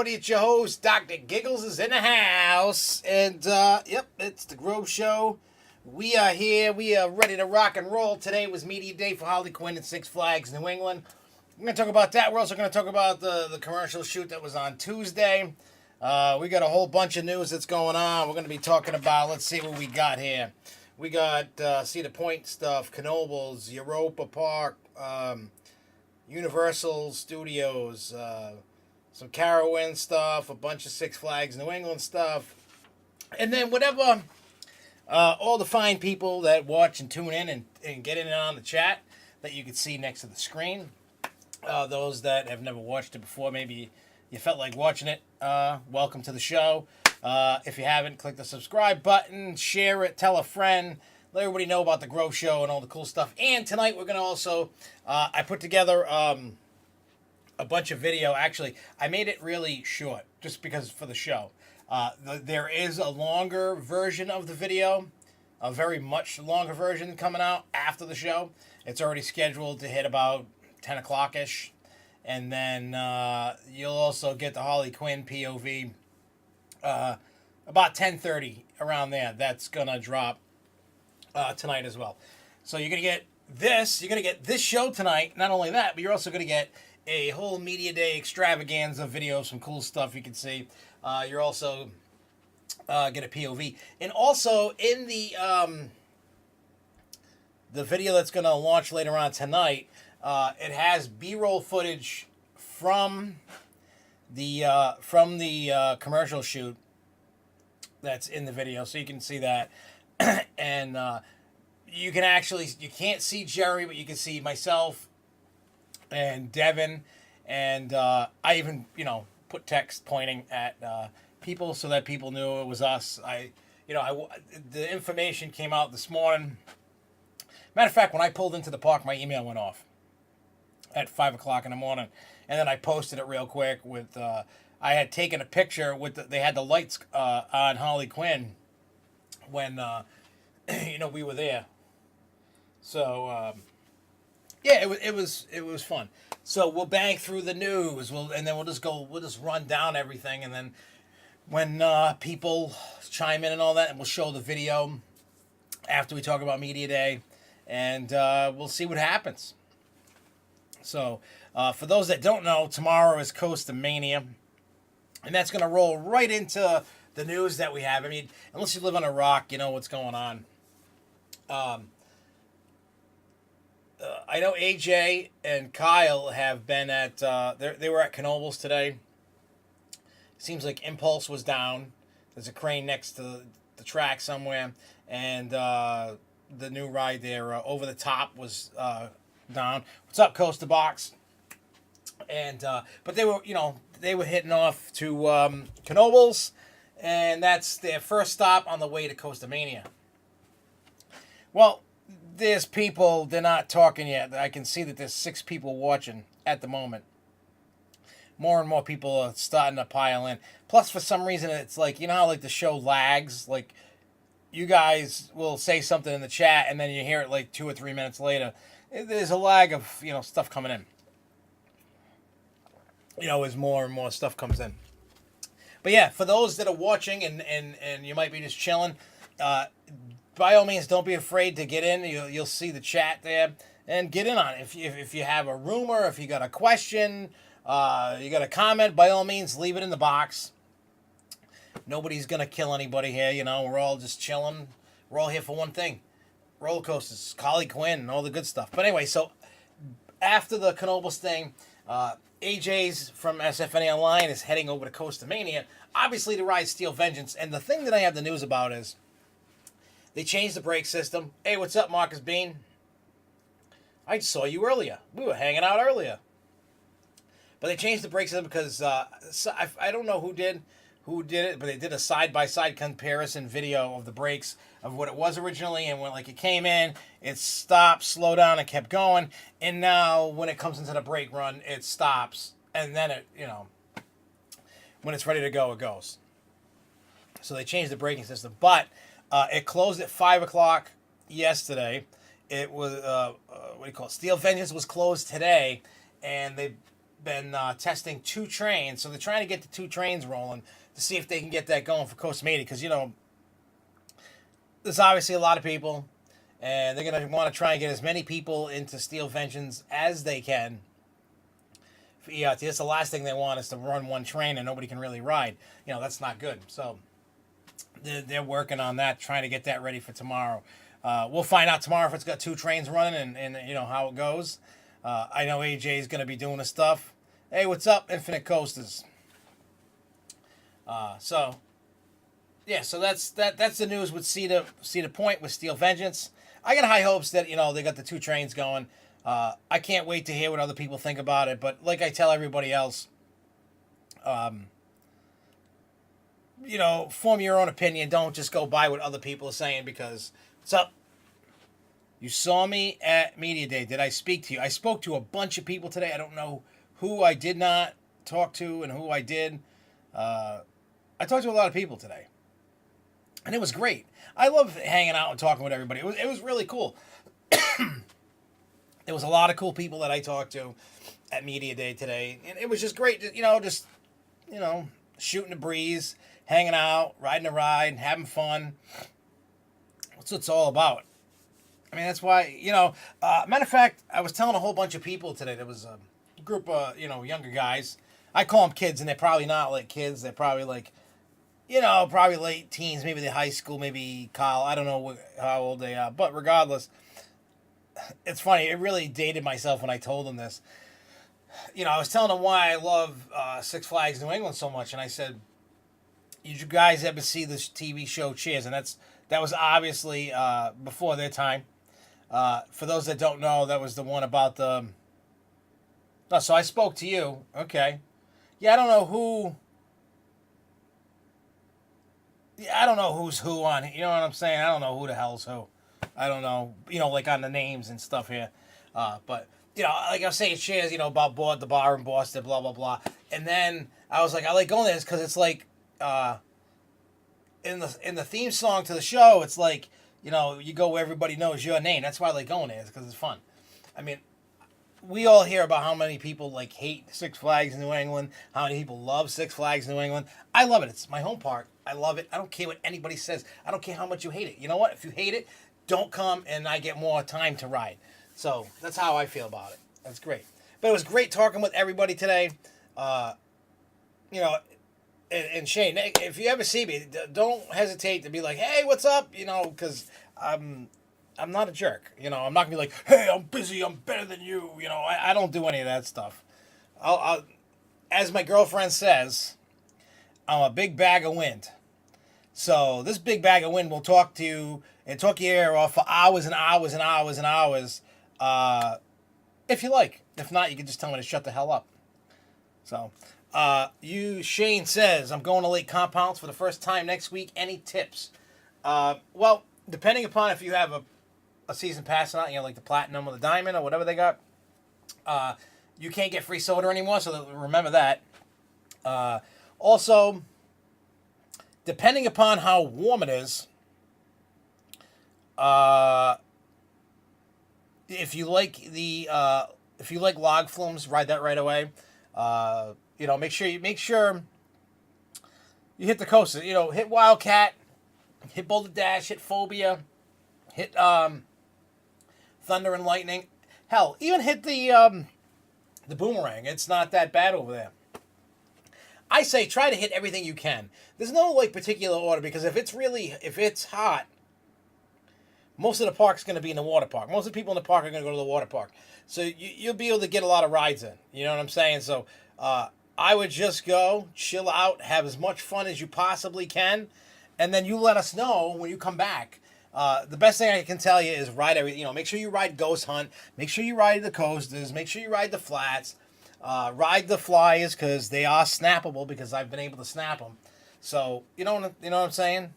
everybody? It's your host, Dr. Giggles is in the house. And, yep, it's the Grove Show. We are here. We are ready to rock and roll. Today was Media Day for Harley Quinn at Six Flags New England. We're going to talk about that. We're also going to talk about the commercial shoot that was on Tuesday. We got a whole bunch of news that's going on. We're going to be talking about, let's see what we got here. We got Cedar Point stuff, Knoebels, Europa Park, Universal Studios, some Carowin stuff, a bunch of Six Flags New England stuff, and then whatever all the fine people that watch and tune in and get in on the chat that you can see next to the screen. Those that have never watched it before, maybe you felt like watching it, welcome to the show. If you haven't, click the subscribe button, share it, tell a friend, let everybody know about the Grove Show and all the cool stuff. And tonight we're going to also, I put together a bunch of video. Actually, I made it really short just because for the show. There is a longer version of the video, a very much longer version coming out after the show. It's already scheduled to hit about 10 o'clock-ish. And then you'll also get the Harley Quinn POV about 10:30, around there. That's going to drop tonight as well. So you're going to get this. You're going to get this show tonight. Not only that, but you're also going to get a whole Media Day extravaganza video, some cool stuff you can see. You're also get a POV. And also in the video that's going to launch later on tonight, it has B-roll footage from the commercial shoot that's in the video, so you can see that. And you can't see Jerry, but you can see myself and Devin, and I even put text pointing at people so that people knew it was us. The information came out this morning. Matter of fact, when I pulled into the park, my email went off at 5 o'clock in the morning, and then I posted it real quick with. I had taken a picture with they had the lights on Harley Quinn when we were there. So yeah, it was fun. So we'll bang through the news. We'll just run down everything, and then when people chime in and all that, and we'll show the video after we talk about Media Day, and we'll see what happens. So for those that don't know, tomorrow is Costa Mania, and that's going to roll right into the news that we have. I mean, unless you live on a rock, you know what's going on. I know AJ and Kyle have been at, they were at Knoebels today. Seems like Impulse was down. There's a crane next to the track somewhere. And the new ride there, Over the Top, was down. What's up, Coaster Box? And, but they were hitting off to Knoebels. And that's their first stop on the way to Costa Mania. Well, there's people, they're not talking yet. I can see that there's 6 people watching at the moment. More and more people are starting to pile in. Plus, for some reason, it's like, how like the show lags? Like, you guys will say something in the chat, and then you hear it like 2 or 3 minutes later. There's a lag of, stuff coming in. As more and more stuff comes in. But yeah, for those that are watching and you might be just chilling, by all means, don't be afraid to get in. You'll see the chat there and get in on it. If you have a rumor, if you got a question, you got a comment, by all means, leave it in the box. Nobody's going to kill anybody here. We're all just chilling. We're all here for one thing. Roller coasters, Harley Quinn, and all the good stuff. But anyway, so after the Knoebels thing, AJ's from SFNEOnline is heading over to Costa Mania, obviously to ride Steel Vengeance. And the thing that I have the news about is they changed the brake system. Hey, what's up, Marcus Bean? I saw you earlier. We were hanging out earlier. But they changed the brake system because I don't know who did it, but they did a side-by-side comparison video of the brakes of what it was originally, and when it came in, it stopped, slowed down, and kept going. And now when it comes into the brake run, it stops, and then it, when it's ready to go, it goes. So they changed the braking system, but it closed at 5 o'clock yesterday. It was Steel Vengeance was closed today, and they been testing 2 trains. So they're trying to get the 2 trains rolling to see if they can get that going for Costa Mesa. Because, there's obviously a lot of people. And they're going to want to try and get as many people into Steel Vengeance as they can. Yeah, that's the last thing they want is to run 1 train and nobody can really ride. That's not good. So they're working on that, trying to get that ready for tomorrow. We'll find out tomorrow if it's got 2 trains running and how it goes. I know AJ is going to be doing the stuff. Hey, what's up, Infinite Coasters? So that's the news with Cedar Point with Steel Vengeance. I got high hopes that, they got the 2 trains going. I can't wait to hear what other people think about it. But like I tell everybody else, form your own opinion. Don't just go by what other people are saying because, what's up? You saw me at Media Day. Did I speak to you? I spoke to a bunch of people today. I don't know who I did not talk to and who I did. I talked to a lot of people today. And it was great. I love hanging out and talking with everybody. It was really cool. There was a lot of cool people that I talked to at Media Day today. And it was just great, shooting the breeze, hanging out, riding a ride, having fun. That's what it's all about. I mean, that's why, matter of fact, I was telling a whole bunch of people today. There was a group of, younger guys. I call them kids, and they're probably not like kids. They're probably like, probably late teens, maybe they're high school, maybe college. I don't know how old they are. But regardless, it's funny. It really dated myself when I told them this. I was telling them why I love Six Flags New England so much. And I said, did you guys ever see this TV show Cheers? And that was obviously before their time. For those that don't know, that was the one about the... Oh, so I spoke to you. Okay. Yeah, I don't know who... Yeah, I don't know who's who on... You know what I'm saying? I don't know who the hell's who. I don't know. Like on the names and stuff here. But, like I was saying, Cheers, about the bar in Boston, blah, blah, blah. And then I was like, I like going there because it's like... in the theme song to the show, it's like, you go where everybody knows your name. That's why I like going there, because it's fun. I mean, we all hear about how many people like hate Six Flags New England, how many people love Six Flags New England. I love it. It's my home park. I love it. I don't care what anybody says. I don't care how much you hate it. You know what? If you hate it, don't come and I get more time to ride. So that's how I feel about it. That's great. But it was great talking with everybody today. And Shane, if you ever see me, don't hesitate to be like, hey, what's up? Because I'm not a jerk. I'm not going to be like, hey, I'm busy, I'm better than you. I don't do any of that stuff. I'll as my girlfriend says, I'm a big bag of wind. So this big bag of wind will talk to you and talk your ear off for hours and hours and hours and hours. If you like. If not, you can just tell me to shut the hell up. So... Shane says, I'm going to Lake Compounds for the first time next week. Any tips? Well, depending upon if you have a season pass or not, like the Platinum or the Diamond or whatever they got, you can't get free soda anymore, so remember that. Also, depending upon how warm it is, if you like log flumes, ride that right away. Make sure you hit the coasters. Hit Wildcat, hit Boulder Dash, hit Phobia, hit Thunder and Lightning. Hell, even hit the Boomerang. It's not that bad over there. I say try to hit everything you can. There's no particular order because if it's hot, most of the park's going to be in the water park. Most of the people in the park are going to go to the water park. So you'll be able to get a lot of rides in. You know what I'm saying? So I would just go, chill out, have as much fun as you possibly can, and then you let us know when you come back. The best thing I can tell you is ride everything. Make sure you ride Ghost Hunt. Make sure you ride the coasters. Make sure you ride the flats. Ride the flyers because they are snappable because I've been able to snap them. So, you know what I'm saying?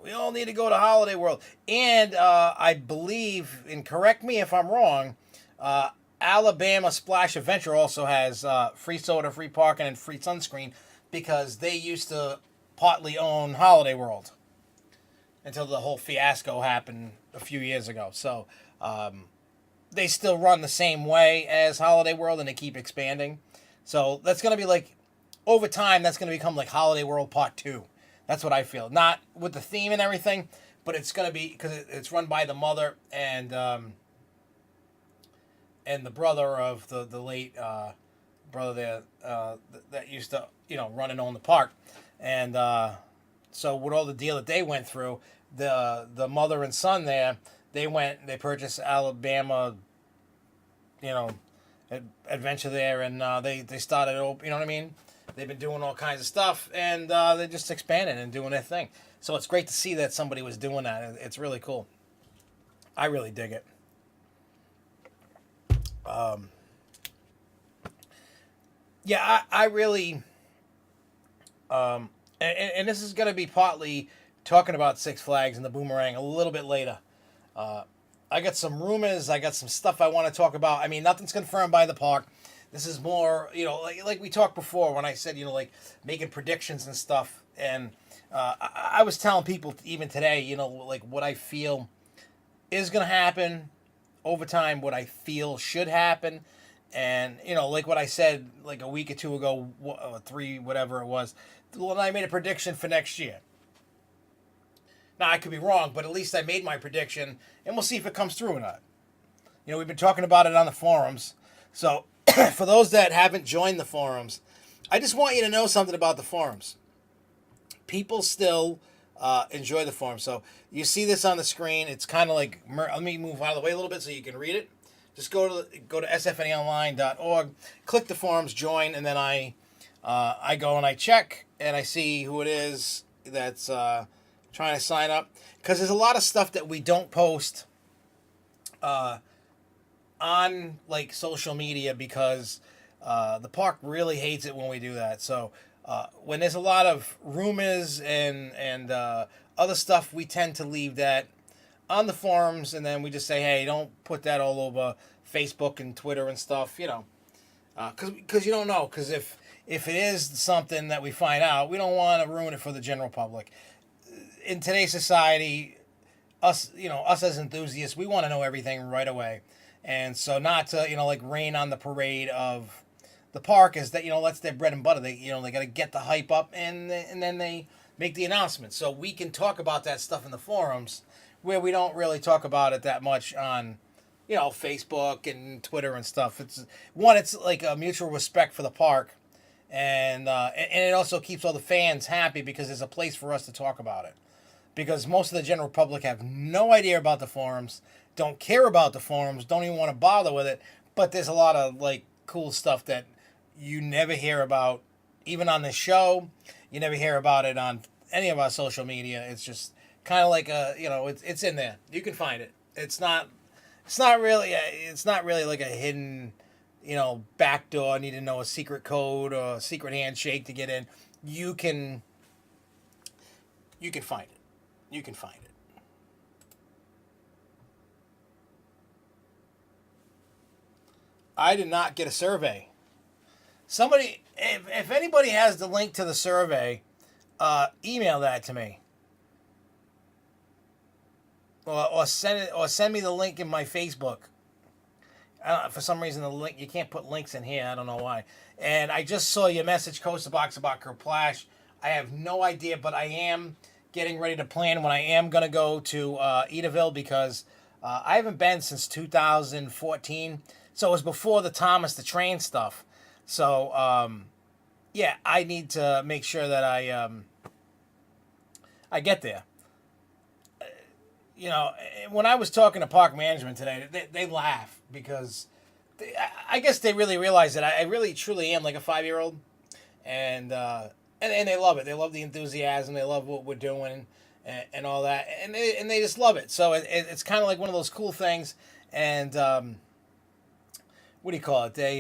We all need to go to Holiday World. And I believe, and correct me if I'm wrong, Alabama Splash Adventure also has free soda, free parking, and free sunscreen because they used to partly own Holiday World until the whole fiasco happened a few years ago. So, they still run the same way as Holiday World, and they keep expanding. So that's going to be like, over time, that's going to become like Holiday World Part 2. That's what I feel. Not with the theme and everything, but it's going to be, because it's run by the mother and the brother of the late brother there that used to, run and own the park. And so with all the deal that they went through, the mother and son there, they purchased Alabama, adventure there, and they started, you know what I mean? They've been doing all kinds of stuff, and they're just expanding and doing their thing. So it's great to see that somebody was doing that. It's really cool. I really dig it. Yeah, I really, and this is going to be partly talking about Six Flags and the Boomerang a little bit later. I got some rumors. I got some stuff I want to talk about. I mean, nothing's confirmed by the park. This is more, like we talked before when I said, like making predictions and stuff. And I was telling people even today, like what I feel is going to happen over time, what I feel should happen. And, like what I said like a week or two ago, or 3, whatever it was, when I made a prediction for next year. Now, I could be wrong, but at least I made my prediction, and we'll see if it comes through or not. We've been talking about it on the forums. So, for those that haven't joined the forums, I just want you to know something about the forums. People still enjoy the forums. So, you see this on the screen. It's kind of like, let me move out of the way a little bit so you can read it. Just go to SFNEOnline.org, click the forums, join, and then I go and I check, and I see who it is that's trying to sign up, because there's a lot of stuff that we don't post on like social media, because the park really hates it when we do that. So when there's a lot of rumors and other stuff, we tend to leave that on the forums, and then we just say, hey, don't put that all over Facebook and Twitter and stuff, because you don't know, because if it is something that we find out, we don't want to ruin it for the general public. In today's society, us as enthusiasts, we want to know everything right away. And so not to, like rain on the parade of the park is that, that's their bread and butter. They got to get the hype up, and then they make the announcement. So we can talk about that stuff in the forums, where we don't really talk about it that much on, Facebook and Twitter and stuff. It's like a mutual respect for the park. And it also keeps all the fans happy, because there's a place for us to talk about it. Because most of the general public have no idea about the forums, don't care about the forums, don't even want to bother with it. But there's a lot of like cool stuff that you never hear about, even on this show. You never hear about it on any of our social media. It's just kind of like it's in there. You can find it. It's not really like a hidden, back door. Need to know a secret code or a secret handshake to get in. You can find it. You can find it. I did not get a survey. Somebody, if anybody has the link to the survey, email that to me. Or send me the link in my Facebook. For some reason, the link, you can't put links in here. I don't know why. And I just saw your message, Coaster Box, about Kerplash. I have no idea, but I am getting ready to plan when I am going to go to Edaville, because I haven't been since 2014. So it was before the Thomas the Train stuff. So, yeah, I need to make sure that I get there. When I was talking to park management today, they laugh, because I guess they really realize that I really truly am like a 5-year-old, and they love it. They love the enthusiasm. They love what we're doing and all that, and they just love it. So it's kind of like one of those cool things. And what do you call it? They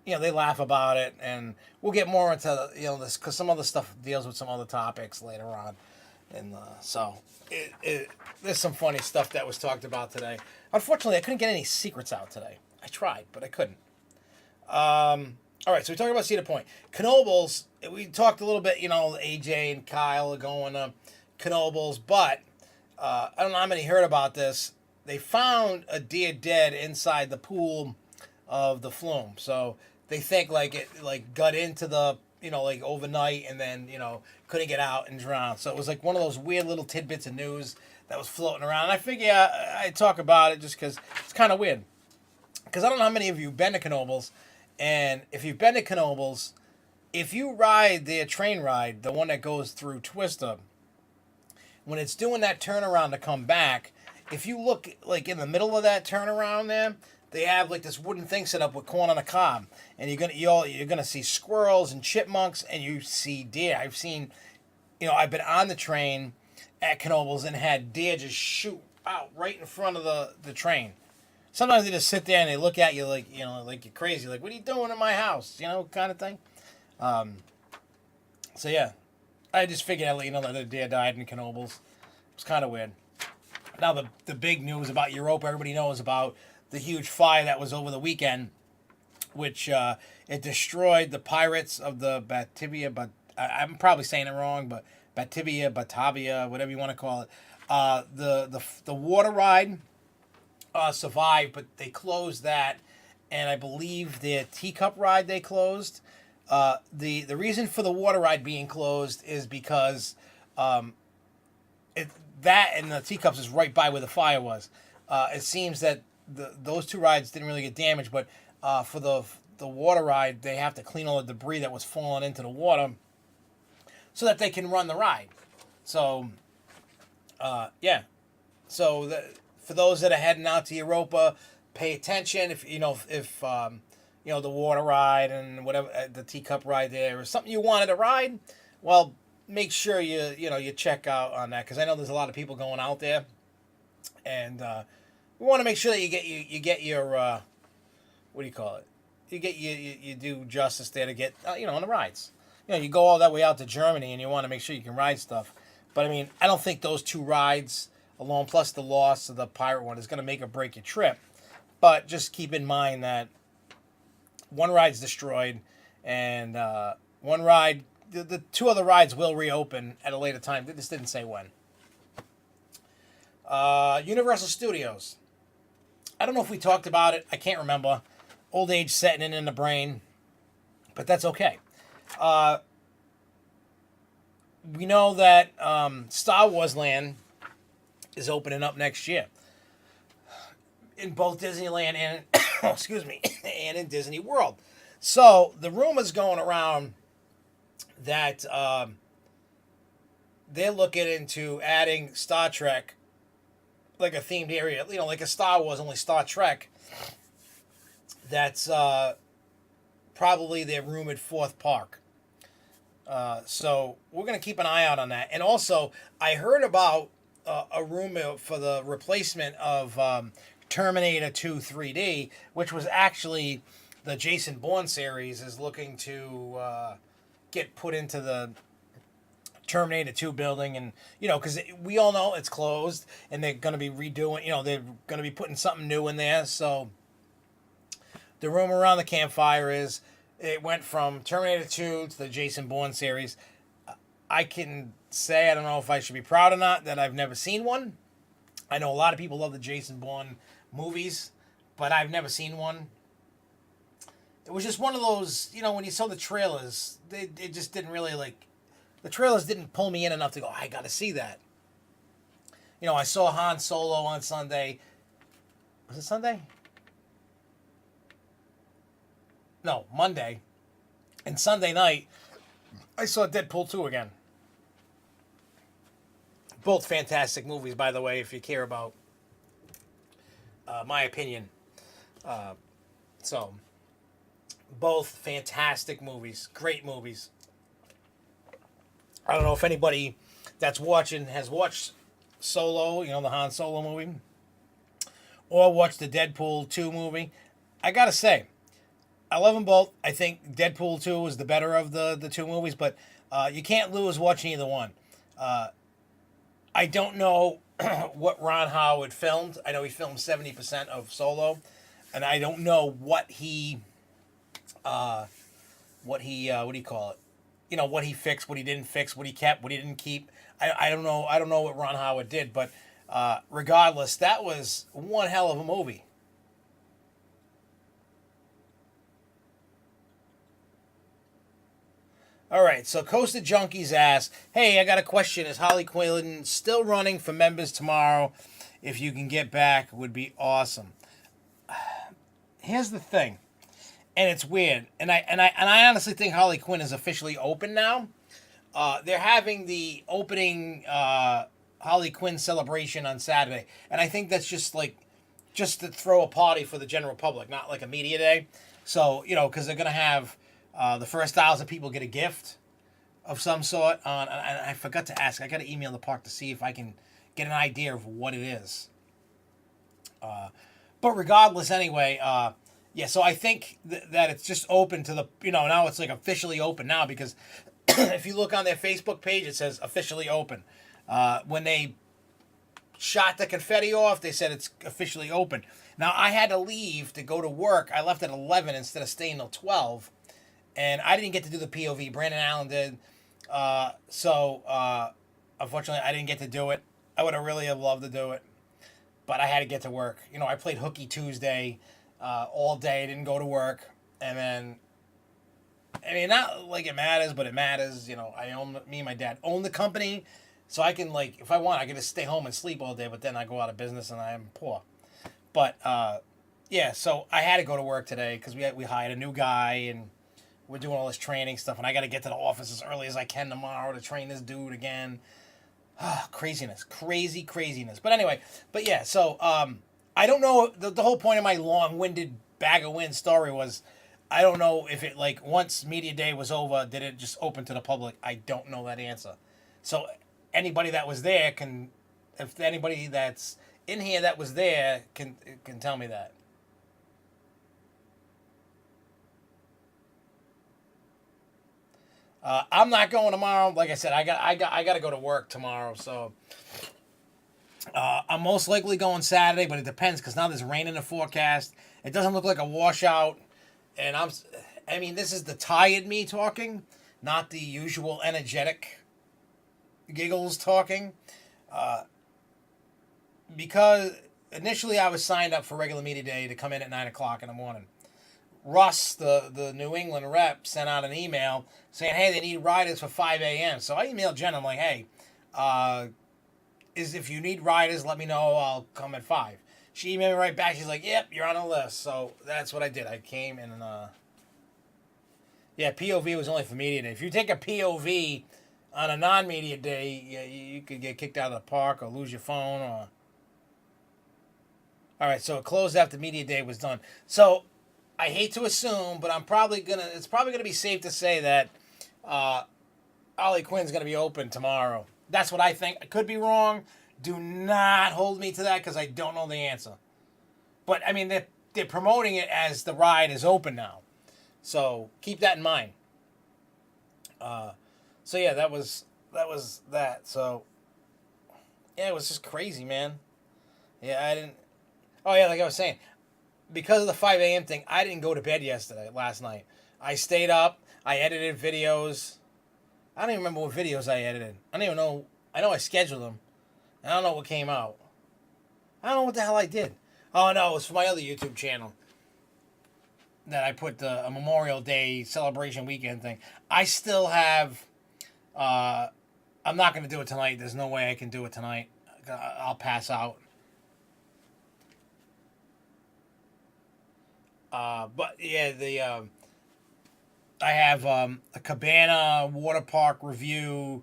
they laugh about it, and we'll get more into this, because some other stuff deals with some other topics later on. And so there's some funny stuff that was talked about today. Unfortunately, I couldn't get any secrets out today. I tried, but I couldn't. All right, so we talked about Cedar Point. Knoebels, we talked a little bit, AJ and Kyle are going to Knoebels, but I don't know how many heard about this. they found a deer dead inside the pool of the flume. So they think like it like got into the like overnight and then couldn't get out and drowned. So it was like one of those weird little tidbits of news that was floating around. And I figure I'd talk about it just because it's kind of weird. Because I don't know how many of you have been to Knoebels, and if you've been to Knoebels, if you ride their train ride, the one that goes through Twister, when it's doing that turnaround to come back, if you look like in the middle of that turnaround there, they have like this wooden thing set up with corn on the cob, and you're gonna see squirrels and chipmunks, and you see deer. I've seen, I've been on the train at Knoebels and had deer just shoot out right in front of the train. Sometimes they just sit there and they look at you like like you're crazy, like what are you doing in my house, kind of thing. So yeah, I just figured I'd let you know that the deer died in Knoebels. It's kind of weird. Now the big news about Europa, everybody knows about the huge fire that was over the weekend, which it destroyed the pirates of the Batavia, but I'm probably saying it wrong, but Batavia, whatever you want to call it. The water ride survived, but they closed that, and I believe their teacup ride they closed. The reason for the water ride being closed is because that and the teacups is right by where the fire was. It seems that those two rides didn't really get damaged, but for the water ride, they have to clean all the debris that was falling into the water so that they can run the ride. So, yeah. So for those that are heading out to Europa, pay attention. If the water ride and whatever the teacup ride there or something you wanted to ride, well, make sure you check out on that, because I know there's a lot of people going out there, and we want to make sure that you get your what do you call it? You do justice there to get on the rides. You go all that way out to Germany and you want to make sure you can ride stuff. But I mean, I don't think those two rides alone, plus the loss of the pirate one, is going to make or break your trip. But just keep in mind that one ride's destroyed, and one ride, the two other rides will reopen at a later time. This didn't say when. Universal Studios. I don't know if we talked about it. I can't remember. Old age setting in the brain, but that's okay. We know that Star Wars Land is opening up next year in both Disneyland and excuse me, and in Disney World. So the rumors going around that they're looking into adding Star Trek, like a themed area, like a Star Wars, only Star Trek. That's probably their rumored fourth park. So we're going to keep an eye out on that. And also, I heard about a rumor for the replacement of Terminator 2 3D, which was actually the Jason Bourne series is looking to get put into the Terminator 2 building. And, because we all know it's closed and they're going to be redoing, they're going to be putting something new in there. So the rumor around the campfire is it went from Terminator 2 to the Jason Bourne series. I can say, I don't know if I should be proud or not, that I've never seen one. I know a lot of people love the Jason Bourne movies, but I've never seen one. It was just one of those, when you saw the trailers, it just didn't really, the trailers didn't pull me in enough to go, I got to see that. I saw Han Solo on Sunday. Was it Sunday? No, Monday. And Sunday night, I saw Deadpool 2 again. Both fantastic movies, by the way, if you care about my opinion. So, both fantastic movies. Great movies. I don't know if anybody that's watching has watched Solo, the Han Solo movie, or watched the Deadpool 2 movie. I gotta say, I love them both. I think Deadpool 2 is the better of the two movies, but you can't lose watching either one. I don't know what Ron Howard filmed. I know he filmed 70% of Solo, and I don't know what he what do you call it? What he fixed, what he didn't fix, what he kept, what he didn't keep. I don't know. I don't know what Ron Howard did, but Regardless, that was one hell of a movie. All right, so Coaster Junkies asks, hey, I got a question. Is Harley Quinn still running for members tomorrow? If you can get back, would be awesome. Here's the thing, and it's weird, and I honestly think Harley Quinn is officially open now. They're having the opening Harley Quinn celebration on Saturday, and I think that's just to throw a party for the general public, not like a media day. So because they're gonna have the first 1,000 people get a gift of some sort. And I forgot to ask. I got to email the park to see if I can get an idea of what it is. But regardless, anyway, yeah. So I think that it's just open to the now it's like officially open now because if you look on their Facebook page, it says officially open. When they shot the confetti off, they said it's officially open. Now I had to leave to go to work. I left at 11 instead of staying till 12. And I didn't get to do the POV. Brandon Allen did. So unfortunately, I didn't get to do it. I would have really have loved to do it. But I had to get to work. I played Hooky Tuesday all day. Didn't go to work. And then, I mean, not like it matters, but it matters. Me and my dad own the company. So I can, if I want, I can just stay home and sleep all day. But then I go out of business and I am poor. But, yeah, so I had to go to work today because we hired a new guy and we're doing all this training stuff, and I got to get to the office as early as I can tomorrow to train this dude again. Craziness. Craziness. But anyway, yeah, so I don't know. The whole point of my long-winded bag of wind story was I don't know if it, once Media Day was over, did it just open to the public? I don't know that answer. So anybody that was there if anybody that's in here that was there can tell me that. I'm not going tomorrow. Like I said, I got to go to work tomorrow. So I'm most likely going Saturday, but it depends because now there's rain in the forecast. It doesn't look like a washout, and I mean, this is the tired me talking, not the usual energetic giggles talking. Because initially I was signed up for regular media day to come in at 9:00 in the morning. Russ, the New England rep, sent out an email saying, hey, they need riders for 5 a.m. So I emailed Jen. I'm like, hey, if you need riders, let me know. I'll come at 5. She emailed me right back. She's like, yep, you're on the list. So that's what I did. I came and, yeah, POV was only for media day. If you take a POV on a non-media day, you could get kicked out of the park or lose your phone. All right, so it closed after media day was done. So I hate to assume, but it's probably gonna be safe to say that Harley Quinn's gonna be open tomorrow. That's what I think. I could be wrong. Do not hold me to that because I don't know the answer. But I mean, they're promoting it as the ride is open now, so keep that in mind. So yeah, that was that. So yeah, it was just crazy, man. Yeah, I didn't. Oh yeah, like I was saying. Because of the 5 a.m. thing, I didn't go to bed last night. I stayed up. I edited videos. I don't even remember what videos I edited. I don't even know. I know I scheduled them. I don't know what came out. I don't know what the hell I did. Oh, no, it was for my other YouTube channel that I put a Memorial Day celebration weekend thing. I still have... I'm not going to do it tonight. There's no way I can do it tonight. I'll pass out. But yeah, I have a Cabana water park review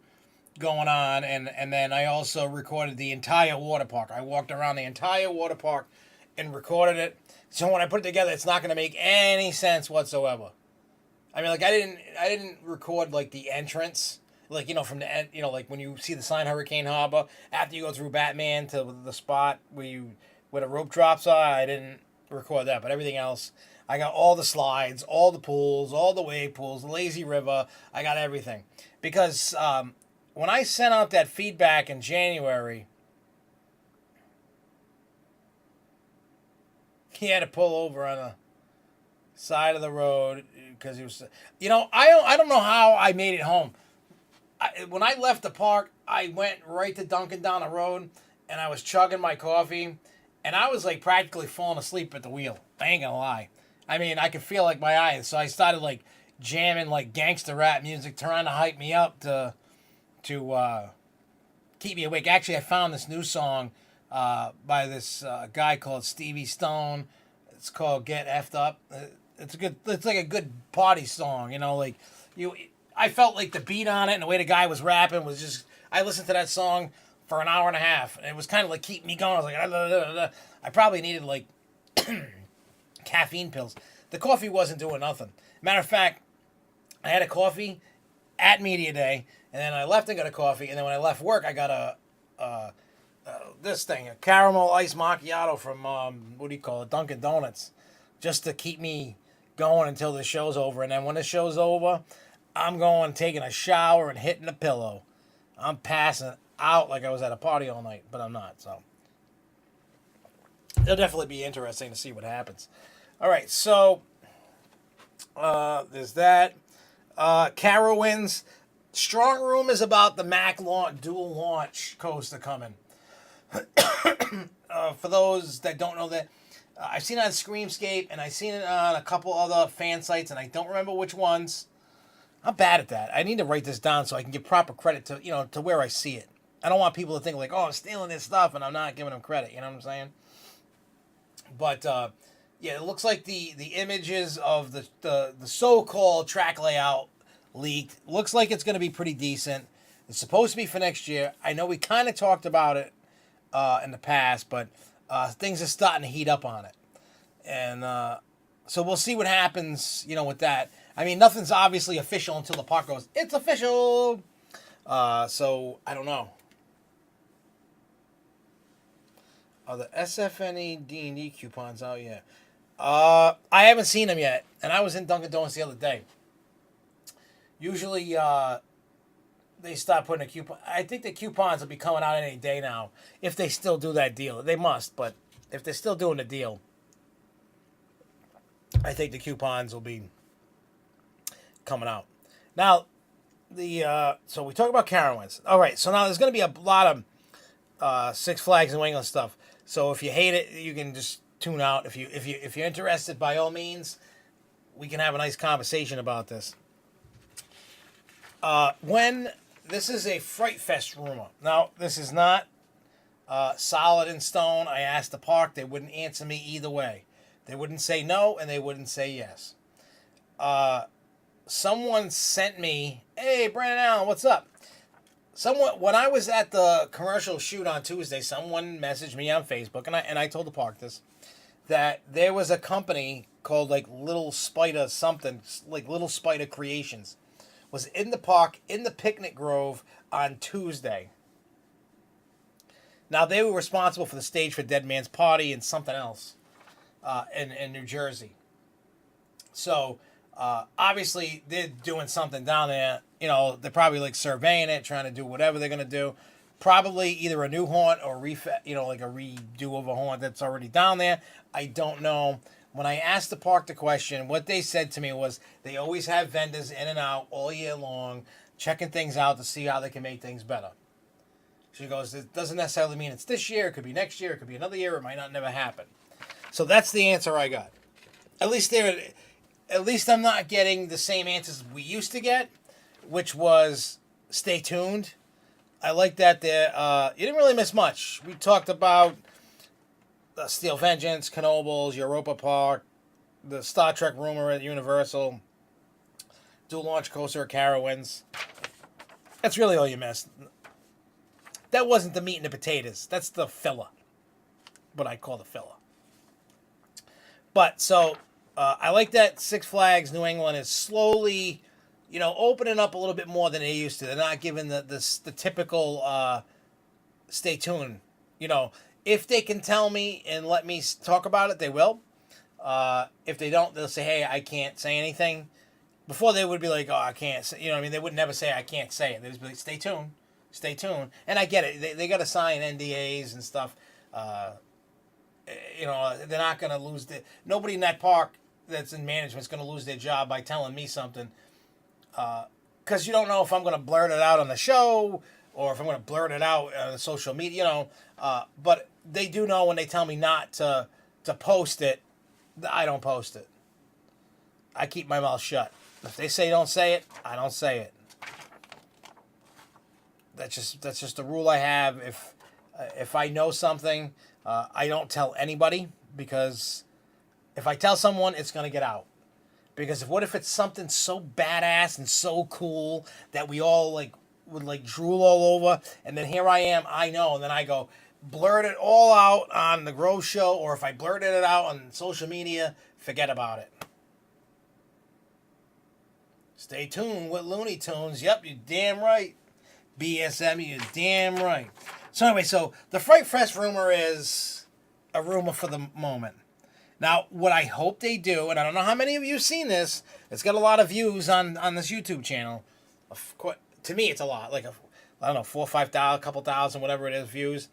going on, and then I also recorded the entire water park. I walked around the entire water park and recorded it. So when I put it together, it's not going to make any sense whatsoever. I mean, I didn't record the entrance, from the end, when you see the sign Hurricane Harbor after you go through Batman to the spot where the rope drops are. I didn't record that, but everything else, I got all the slides, all the pools, all the wave pools, the lazy river. I got everything because when I sent out that feedback in January, he had to pull over on the side of the road because he was, I don't know how I made it home. When I left the park, I went right to Dunkin' down the road, and I was chugging my coffee, and I was like practically falling asleep at the wheel. I ain't gonna lie. I mean, I could feel like my eyes, so I started like jamming like gangster rap music, trying to hype me up to keep me awake. Actually, I found this new song by this guy called Stevie Stone. It's called "Get Effed Up." It's a good. It's like a good party song, you know. Like you, I felt like the beat on it and the way the guy was rapping was just. I listened to that song for an hour and a half, and it was kind of like keeping me going. I was like, I probably needed like caffeine pills. The coffee wasn't doing nothing. Matter of fact, I had a coffee at media day, and then I left and got a coffee, and then when I left work, I got a caramel iced macchiato from what do you call it, Dunkin' Donuts, just to keep me going until the show's over. And then when the show's over, I'm going taking a shower and hitting the pillow. I'm passing out like I was at a party all night, but I'm not. So it'll definitely be interesting to see what happens. All right, so there's that. Carowinds. Strong room is about the Mac dual launch coaster coming. For those that don't know that, I've seen it on Screamscape and I've seen it on a couple other fan sites, and I don't remember which ones. I'm bad at that. I need to write this down so I can give proper credit to where I see it. I don't want people to think like, oh, I'm stealing this stuff and I'm not giving them credit. You know what I'm saying? But yeah, it looks like the images of the so-called track layout leaked. Looks like it's going to be pretty decent. It's supposed to be for next year. I know we kind of talked about it in the past, but things are starting to heat up on it. And so we'll see what happens, with that. I mean, nothing's obviously official until the park goes, it's official. So I don't know. Are the SFNE D&D coupons out yet? I haven't seen them yet, and I was in Dunkin' Donuts the other day. Usually, they start putting a coupon. I think the coupons will be coming out any day now, if they still do that deal. They must, but if they're still doing the deal, I think the coupons will be coming out. Now, so we talk about Carowinds. All right, so now there's going to be a lot of Six Flags New England stuff. So if you hate it, you can just tune out. If you're interested, by all means, we can have a nice conversation about this. When this is a Fright Fest rumor. Now, this is not solid in stone. I asked the park; they wouldn't answer me either way. They wouldn't say no, and they wouldn't say yes. Someone sent me, "Hey, Brandon Allen, what's up?" When I was at the commercial shoot on Tuesday, someone messaged me on Facebook, and I told the park this, that there was a company called like Little Spider something, like Little Spider Creations, was in the park, in the picnic grove on Tuesday. Now, they were responsible for the stage for Dead Man's Party and something else in New Jersey. So, obviously, they're doing something down there. They're probably like surveying it, trying to do whatever they're going to do. Probably either a new haunt or like a redo of a haunt that's already down there. I don't know. When I asked the park the question, what they said to me was they always have vendors in and out all year long, checking things out to see how they can make things better. She goes, it doesn't necessarily mean it's this year. It could be next year. It could be another year. It might not never happen. So that's the answer I got. At least I'm not getting the same answers we used to get, which was stay tuned. I like that there. You didn't really miss much. We talked about Steel Vengeance, Knoebels, Europa Park, the Star Trek rumor at Universal, dual launch coaster at Carowinds. That's really all you missed. That wasn't the meat and the potatoes. That's the filler. What I call the filler. But, so, I like that Six Flags New England is slowly, opening up a little bit more than they used to. They're not giving the typical stay tuned. If they can tell me and let me talk about it, they will. If they don't, they'll say, hey, I can't say anything. Before, they would be like, oh, I can't say, They would never say, I can't say it. They'd just be like, stay tuned. Stay tuned. And I get it. They got to sign NDAs and stuff. They're not going to lose nobody in that park that's in management is going to lose their job by telling me something. Because you don't know if I'm going to blurt it out on the show or if I'm going to blurt it out on social media, you know. But they do know when they tell me not to post it, I don't post it. I keep my mouth shut. If they say don't say it, I don't say it. That's just the rule I have. If I know something, I don't tell anybody, because if I tell someone, it's gonna get out. Because what if it's something so badass and so cool that we all would drool all over, and then here I am, I know, and then I go blurt it all out on the Grow Show, or if I blurted it out on social media, forget about it. Stay tuned with Looney Tunes. Yep, you're damn right. BSM, you're damn right. So anyway, so the Fright Fest rumor is a rumor for the moment. Now, what I hope they do, and I don't know how many of you have seen this, it's got a lot of views on this YouTube channel. To me, it's a lot. I don't know, 4 or 5,000, a couple thousand, whatever it is, views.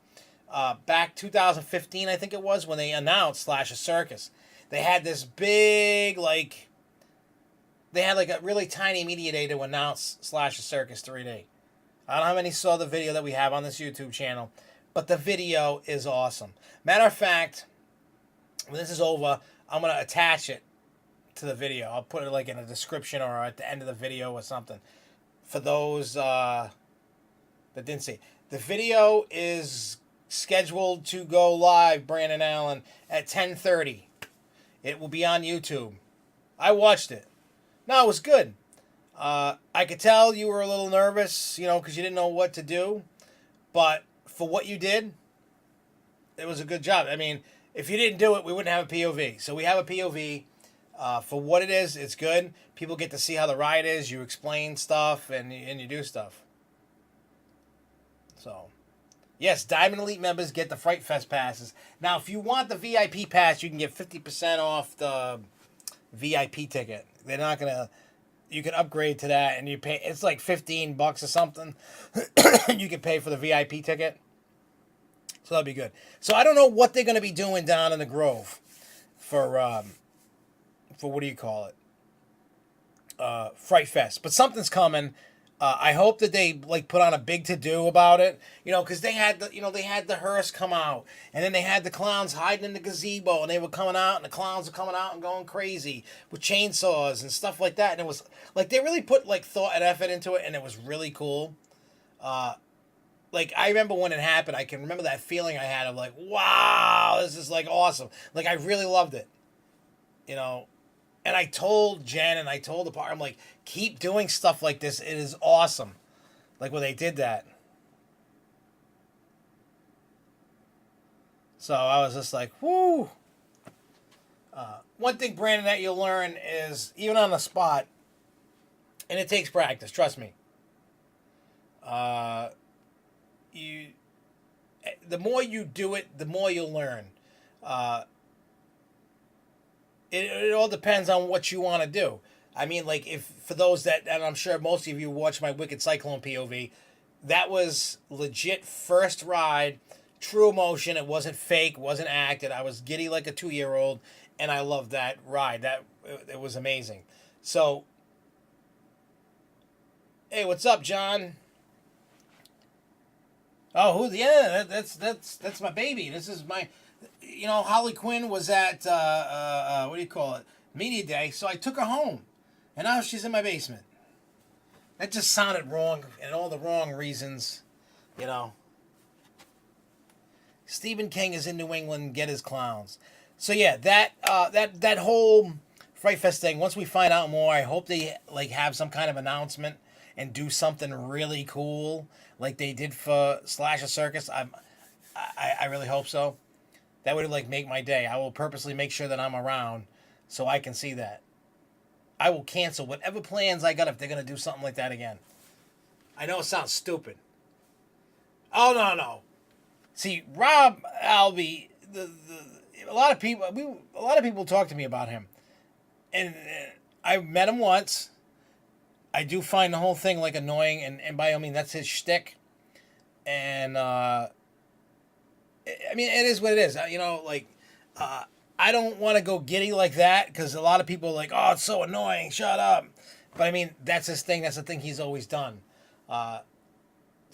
Back 2015, I think it was, when they announced Slash a Circus. They had this big, they had a really tiny media day to announce Slash a Circus 3D. I don't know how many saw the video that we have on this YouTube channel, but the video is awesome. Matter of fact, when this is over, I'm going to attach it to the video. I'll put it in a description or at the end of the video or something. For those that didn't see. The video is scheduled to go live, Brandon Allen, at 10:30. It will be on YouTube. I watched it. No, it was good. I could tell you were a little nervous, because you didn't know what to do. But for what you did, it was a good job. I mean, if you didn't do it, we wouldn't have a POV. So we have a POV. For what it is, it's good. People get to see how the ride is. You explain stuff and you do stuff. So, yes, Diamond Elite members get the Fright Fest passes. Now, if you want the VIP pass, you can get 50% off the VIP ticket. They're not going to... You can upgrade to that, and you pay... It's like $15 or something. You can pay for the VIP ticket. So that'll be good. So I don't know what they're going to be doing down in the Grove for what do you call it? Fright Fest. But something's coming. I hope that they put on a big to-do about it, because they had the hearse come out, and then they had the clowns hiding in the gazebo, and they were coming out, and the clowns were coming out and going crazy with chainsaws and stuff like that, and it was they really put thought and effort into it, and it was really cool. I remember when it happened, I can remember that feeling I had of wow, this is awesome. I really loved it, And I told Jen and I told the partner, I'm like, keep doing stuff like this. It is awesome. When they did that. So I was just whoo. One thing, Brandon, that you'll learn is, even on the spot, and it takes practice, trust me. The more you do it, the more you'll learn. It all depends on what you want to do. I mean, if for those that, and I'm sure most of you watch my Wicked Cyclone POV, that was legit first ride, true emotion. It wasn't fake, wasn't acted. I was giddy like a 2-year-old, and I loved that ride. It was amazing. So, hey, what's up, John? Oh, yeah, that's my baby. This is my... Harley Quinn was at, what do you call it, Media Day, so I took her home. And now she's in my basement. That just sounded wrong, and all the wrong reasons, Stephen King is in New England, get his clowns. So yeah, that whole Fright Fest thing, once we find out more, I hope they, have some kind of announcement and do something really cool, like they did for Slash a Circus. I really hope so. That would make my day. I will purposely make sure that I'm around so I can see that. I will cancel whatever plans I got if they're going to do something like that again. I know it sounds stupid. Oh, no. See, Rob Albee, a lot of people talk to me about him. And I met him once. I do find the whole thing annoying, and by all means, that's his shtick. And I mean, it is what it is. I don't want to go giddy like that, because a lot of people are like, oh, it's so annoying, shut up. But I mean, that's his thing. That's the thing he's always done.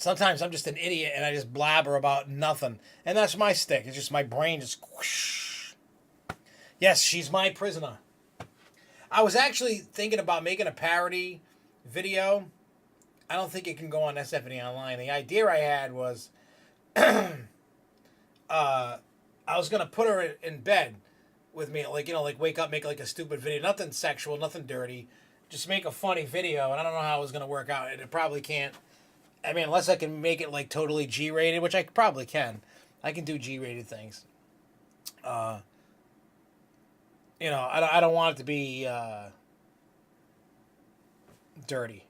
Sometimes I'm just an idiot and I just blabber about nothing. And that's my stick. It's just my brain just whoosh. Yes, she's my prisoner. I was actually thinking about making a parody video. I don't think it can go on SFNEOnline. The idea I had was I was going to put her in bed with me. Like, like wake up, make like a stupid video. Nothing sexual, nothing dirty. Just make a funny video. And I don't know how it was going to work out. It probably can't. I mean, unless I can make it like totally G-rated, which I probably can. I can do G-rated things. I don't want it to be dirty.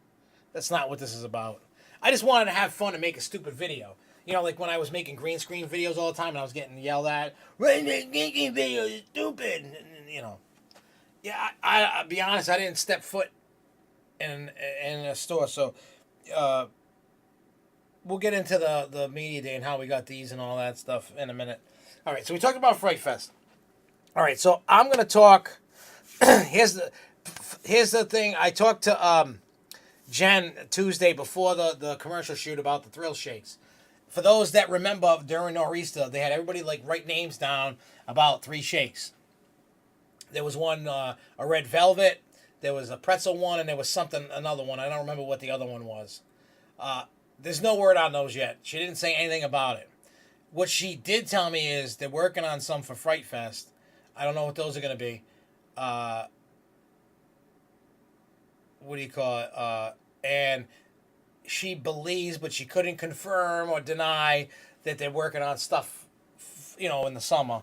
That's not what this is about. I just wanted to have fun and make a stupid video. Like when I was making green screen videos all the time and I was getting yelled at, green screen video is stupid. And, yeah, I'll be honest, I didn't step foot in a store, so we'll get into the media day and how we got these and all that stuff in a minute. All right, so we talked about Fright Fest. All right, so I'm gonna talk. here's the thing. I talked to Jen Tuesday before the commercial shoot about the thrill shakes. For those that remember, during Nor'easter, they had everybody like write names down about 3 shakes. There was one, a red velvet. There was a pretzel one, and there was another one. I don't remember what the other one was. There's no word on those yet. She didn't say anything about it. What she did tell me is they're working on some for Fright Fest. I don't know what those are going to be. What do you call it? And she believes, but she couldn't confirm or deny that they're working on stuff, in the summer.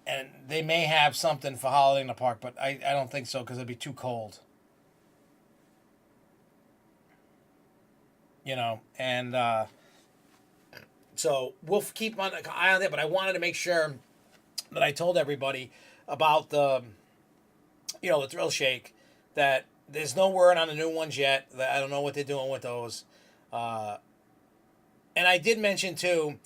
And they may have something for Holiday in the Park, but I don't think so because it'd be too cold. And so we'll keep an eye on that, but I wanted to make sure that I told everybody about the thrill shake, that there's no word on the new ones yet. That I don't know what they're doing with those. And I did mention too,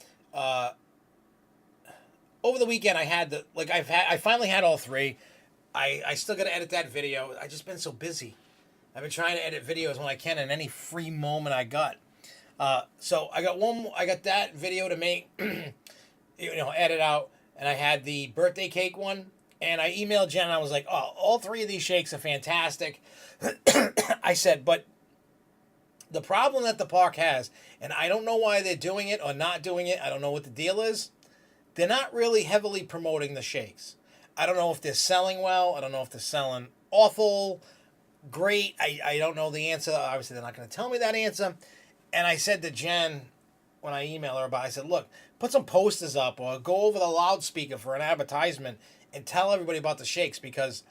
over the weekend I had I finally had all 3. I still got to edit that video. I just been so busy. I've been trying to edit videos when I can in any free moment I got. So I got that video to make, edit out, and I had the birthday cake one, and I emailed Jen and I was like, oh, all 3 of these shakes are fantastic. I said, but the problem that the park has, and I don't know why they're doing it or not doing it, I don't know what the deal is, they're not really heavily promoting the shakes. I don't know if they're selling well. I don't know if they're selling awful, great. I don't know the answer. Obviously, they're not going to tell me that answer. And I said to Jen, when I emailed her about it, I said, look, put some posters up or go over the loudspeaker for an advertisement and tell everybody about the shakes, because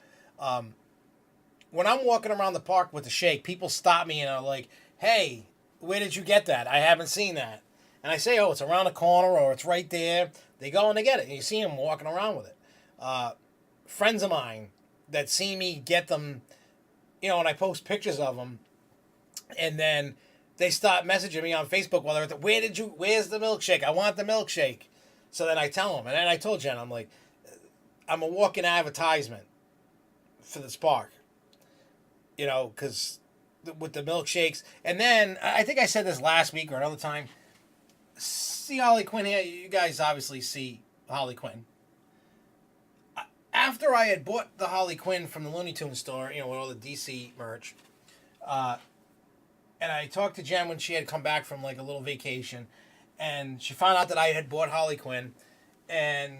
when I'm walking around the park with the shake, people stop me and are like, hey, where did you get that? I haven't seen that. And I say, oh, it's around the corner or it's right there. They go and they get it. And you see them walking around with it. Friends of mine that see me get them, and I post pictures of them, and then they start messaging me on Facebook while they're at where's the milkshake? I want the milkshake. So then I tell them. And then I told Jen, I'm like, I'm a walking advertisement for this park. Because with the milkshakes. And then, I think I said this last week or another time, see Harley Quinn here. You guys obviously see Harley Quinn. After I had bought the Harley Quinn from the Looney Tunes store, with all the DC merch, and I talked to Jen when she had come back from like a little vacation, and she found out that I had bought Harley Quinn, and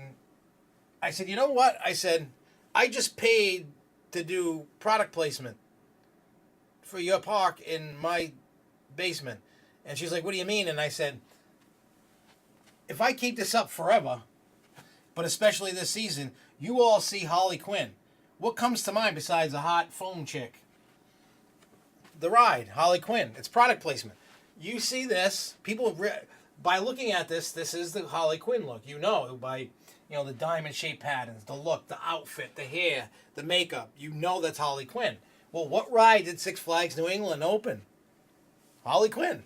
I said, you know what? I said, I just paid to do product placement for your park in my basement. And she's like, what do you mean? And I said, if I keep this up forever, but especially this season, you all see Harley Quinn. What comes to mind besides a hot foam chick? The ride, Harley Quinn. It's product placement. You see this, people, by looking at this is the Harley Quinn look. By, the diamond-shaped patterns, the look, the outfit, the hair, the makeup. That's Harley Quinn. Well, what ride did Six Flags New England open? Harley Quinn.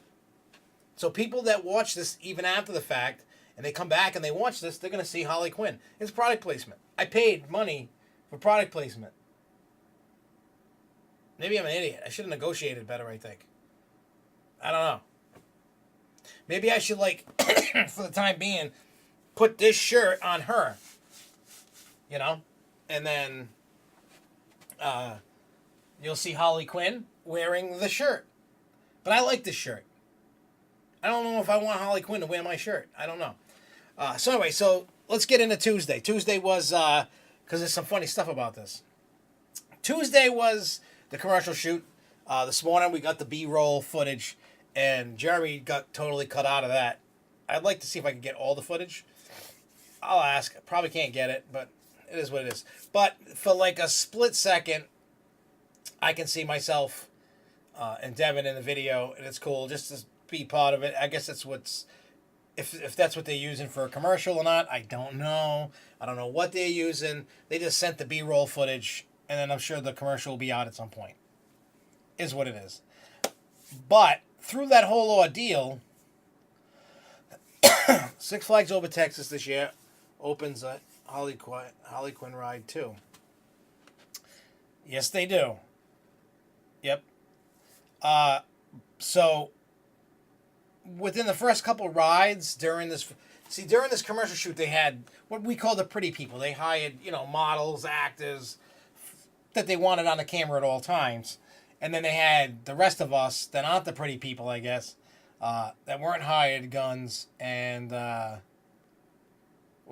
So people that watch this even after the fact, and they come back and they watch this, they're going to see Harley Quinn. It's product placement. I paid money for product placement. Maybe I'm an idiot. I should have negotiated better, I think. I don't know. Maybe I should, like, for the time being, put this shirt on her. You know? And then you'll see Harley Quinn wearing the shirt. But I like this shirt. I don't know if I want Harley Quinn to wear my shirt. I don't know. So anyway, so let's get into Tuesday. Tuesday was, because there's some funny stuff about this. Tuesday was the commercial shoot. This morning we got the B-roll footage, and Jeremy got totally cut out of that. I'd like to see if I can get all the footage. I'll ask. Probably can't get it, but it is what it is. But for like a split second, I can see myself and Devin in the video, and it's cool just to be part of it. I guess that's what's... If that's what they're using for a commercial or not, I don't know. I don't know what they're using. They just sent the B-roll footage, and then I'm sure the commercial will be out at some point. Is what it is. But through that whole ordeal, Six Flags Over Texas this year opens a Harley Quinn ride too. Yes, they do. Yep. So within the first couple rides during this commercial shoot, they had what we call the pretty people. They hired, models, actors that they wanted on the camera at all times. And then they had the rest of us that aren't the pretty people, I guess, that weren't hired guns and, what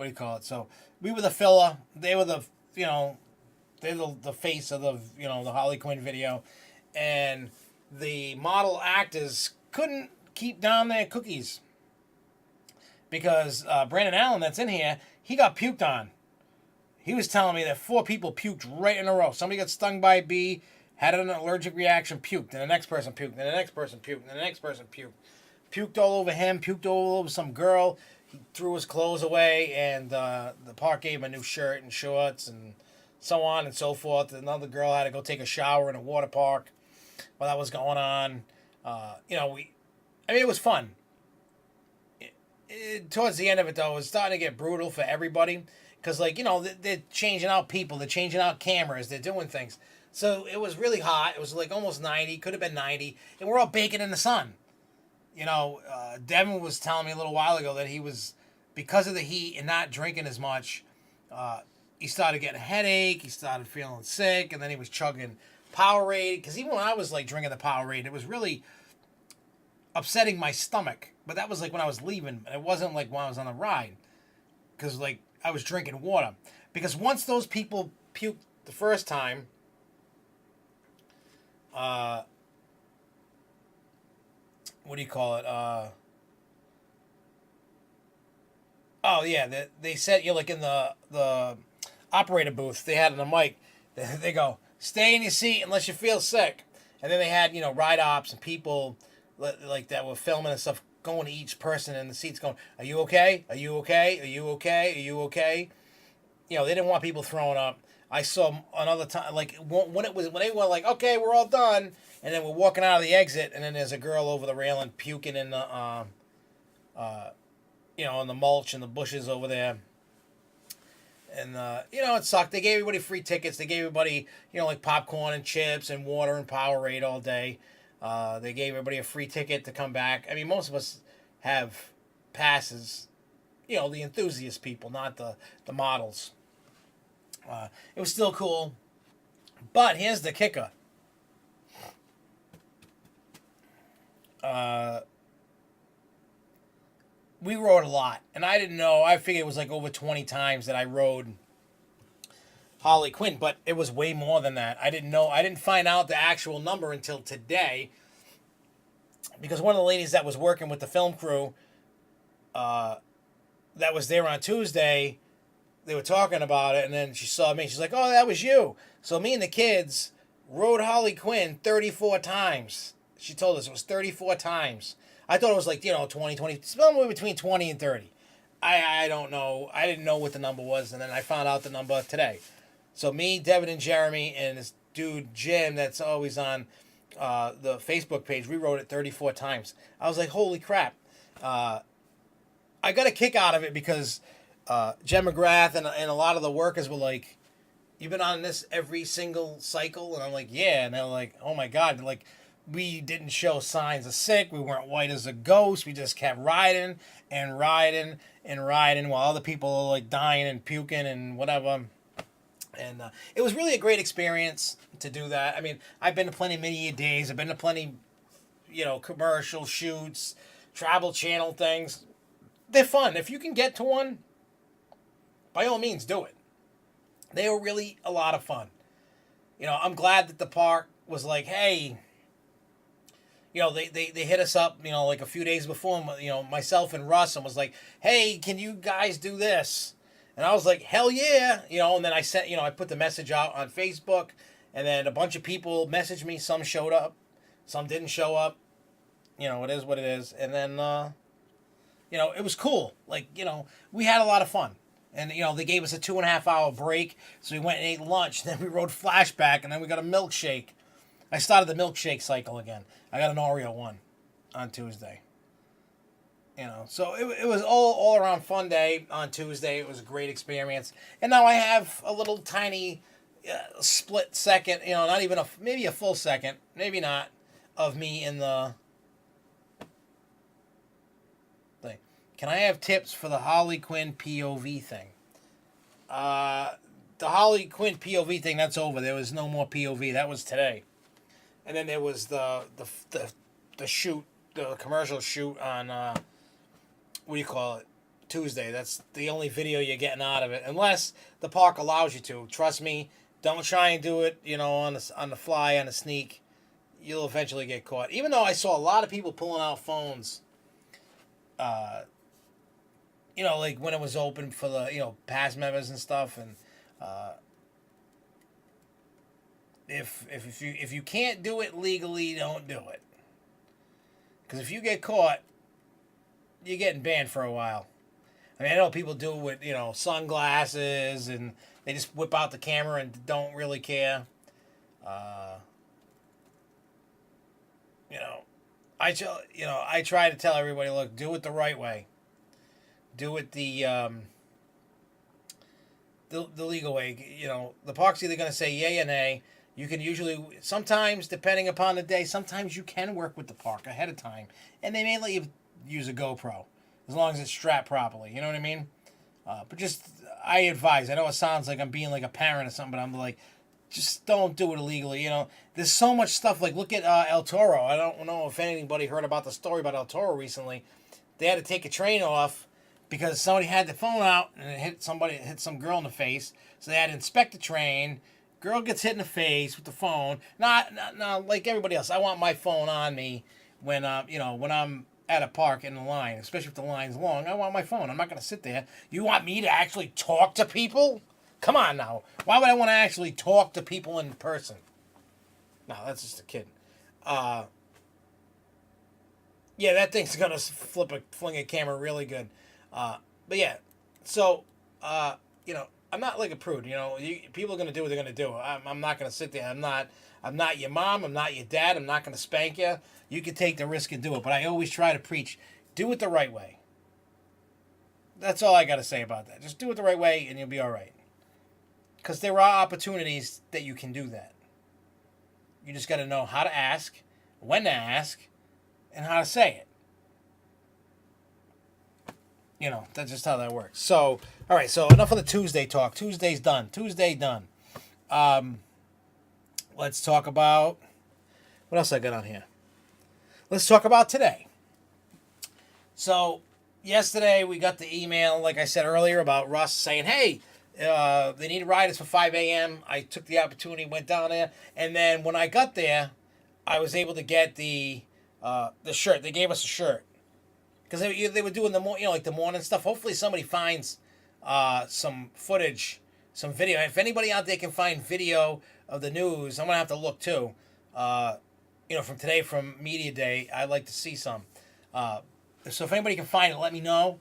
do you call it? So we were the filler. They were the, they're the face of the, the Harley Quinn video. And the model actors couldn't keep down their cookies because Brandon Allen, that's in here, he got puked on. He was telling me that 4 people puked right in a row. Somebody got stung by a bee, had an allergic reaction, puked, and the next person puked, and the next person puked, and the next person puked. Puked all over him, puked all over some girl. He threw his clothes away, and the park gave him a new shirt and shorts and so on and so forth. Another girl had to go take a shower in a water park while that was going on. It was fun. Towards the end of it, though, it was starting to get brutal for everybody. Because, they're changing out people. They're changing out cameras. They're doing things. So it was really hot. It was like almost 90. Could have been 90. And we're all baking in the sun. Devin was telling me a little while ago that he was, because of the heat and not drinking as much, he started getting a headache. He started feeling sick. And then he was chugging Powerade. Because even when I was, drinking the Powerade, it was really upsetting my stomach. But that was when I was leaving. It wasn't when I was on the ride. Because I was drinking water. Because once those people puked the first time, what do you call it? They said you're in the operator booth. They had on the mic. They go, stay in your seat unless you feel sick. And then they had ride ops and people that were filming and stuff going to each person in the seats going, are you okay? Are you okay? Are you okay? Are you okay? They didn't want people throwing up. I saw another time, when they were okay, we're all done, and then we're walking out of the exit, and then there's a girl over the railing puking in the, in the mulch and the bushes over there. And, it sucked. They gave everybody free tickets. They gave everybody, popcorn and chips and water and Powerade all day. They gave everybody a free ticket to come back. I mean, most of us have passes, the enthusiast people, not the models. It was still cool. But here's the kicker. We rode a lot. And I didn't know. I figured it was over 20 times that I rode Harley Quinn. But it was way more than that. I didn't know. I didn't find out the actual number until today. Because one of the ladies that was working with the film crew that was there on Tuesday, they were talking about it, and then she saw me. She's like, oh, that was you. So me and the kids rode Harley Quinn 34 times. She told us it was 34 times. I thought it was 20, somewhere between 20 and 30. I don't know. I didn't know what the number was, and then I found out the number today. So me, Devin, and Jeremy, and this dude, Jim, that's always on the Facebook page, we rode it 34 times. I was like, holy crap. I got a kick out of it because Jen McGrath and a lot of the workers were like, you've been on this every single cycle? And I'm like, yeah. And they're like, oh my God. They're like, we didn't show signs of sick. We weren't white as a ghost. We just kept riding and riding and riding while other people are like dying and puking and whatever. And it was really a great experience to do that. I mean, I've been to plenty of media days. I've been to plenty, commercial shoots, travel channel things. They're fun. If you can get to one, by all means, do it. They were really a lot of fun. I'm glad that the park was like, hey, they hit us up, like a few days before, myself and Russ, and was like, hey, can you guys do this? And I was like, hell yeah, and then I sent, I put the message out on Facebook, and then a bunch of people messaged me. Some showed up, some didn't show up. It is what it is. And then, it was cool. Like, we had a lot of fun. And, they gave us a 2.5 hour break, so we went and ate lunch, then we rode Flashback, and then we got a milkshake. I started the milkshake cycle again. I got an Oreo one on Tuesday. So it was all around fun day on Tuesday. It was a great experience. And now I have a little tiny split second, not even maybe a full second, maybe not, of me in the thing. Can I have tips for the Harley Quinn POV thing? The Harley Quinn POV thing, that's over. There was no more POV. That was today. And then there was the shoot, the commercial shoot on what do you call it? Tuesday. That's the only video you're getting out of it, unless the park allows you to. Trust me, don't try and do it, on the fly, on the sneak. You'll eventually get caught. Even though I saw a lot of people pulling out phones, like when it was open for the pass members and stuff, and if you can't do it legally, don't do it. Because if you get caught, you're getting banned for a while. I mean, I know people do it with, sunglasses, and they just whip out the camera and don't really care. I try to tell everybody, look, do it the right way. Do it the legal way. The park's either going to say yay or nay. You can usually, sometimes, depending upon the day, sometimes you can work with the park ahead of time. And they may let you use a GoPro, as long as it's strapped properly. You know what I mean? But just, I advise. I know it sounds like I'm being like a parent or something, but I'm like, just don't do it illegally. There's so much stuff. Like, look at El Toro. I don't know if anybody heard about the story about El Toro recently. They had to take a train off because somebody had the phone out and it hit some girl in the face. So they had to inspect the train. Girl gets hit in the face with the phone. Not like everybody else. I want my phone on me when when I'm at a park in the line, especially if the line's long. I want my phone. I'm not going to sit there. You want me to actually talk to people? Come on now. Why would I want to actually talk to people in person? No, that's just a kid. Yeah, that thing's going to fling a camera really good. But yeah, so, I'm not like a prude. People are going to do what they're going to do. I'm not going to sit there. I'm not your mom. I'm not your dad. I'm not going to spank you. You can take the risk and do it. But I always try to preach, do it the right way. That's all I got to say about that. Just do it the right way and you'll be all right. Because there are opportunities that you can do that. You just got to know how to ask, when to ask, and how to say it. That's just how that works. So, all right, so enough of the Tuesday talk. Tuesday's done. Tuesday done. Let's talk about, what else I got on here? Let's talk about today. So, yesterday we got the email, like I said earlier, about Russ saying, hey, they need riders for 5 a.m. I took the opportunity, went down there, and then when I got there, I was able to get the shirt. They gave us a shirt. Because they were doing like the morning stuff. Hopefully somebody finds some footage, some video. If anybody out there can find video of the news, I'm going to have to look too. From today, from Media Day, I'd like to see some. So if anybody can find it, let me know.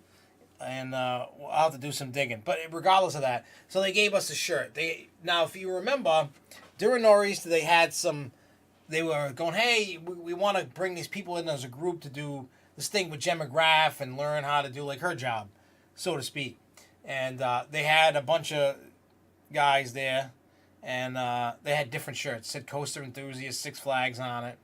And I'll have to do some digging. But regardless of that, so they gave us a shirt. Now, if you remember, during Nor'easter, they had they were going, hey, we want to bring these people in as a group to do this thing with Jen McGrath and learn how to do like her job, so to speak. And they had a bunch of guys there, and they had different shirts. It said Coaster Enthusiast, Six Flags on it.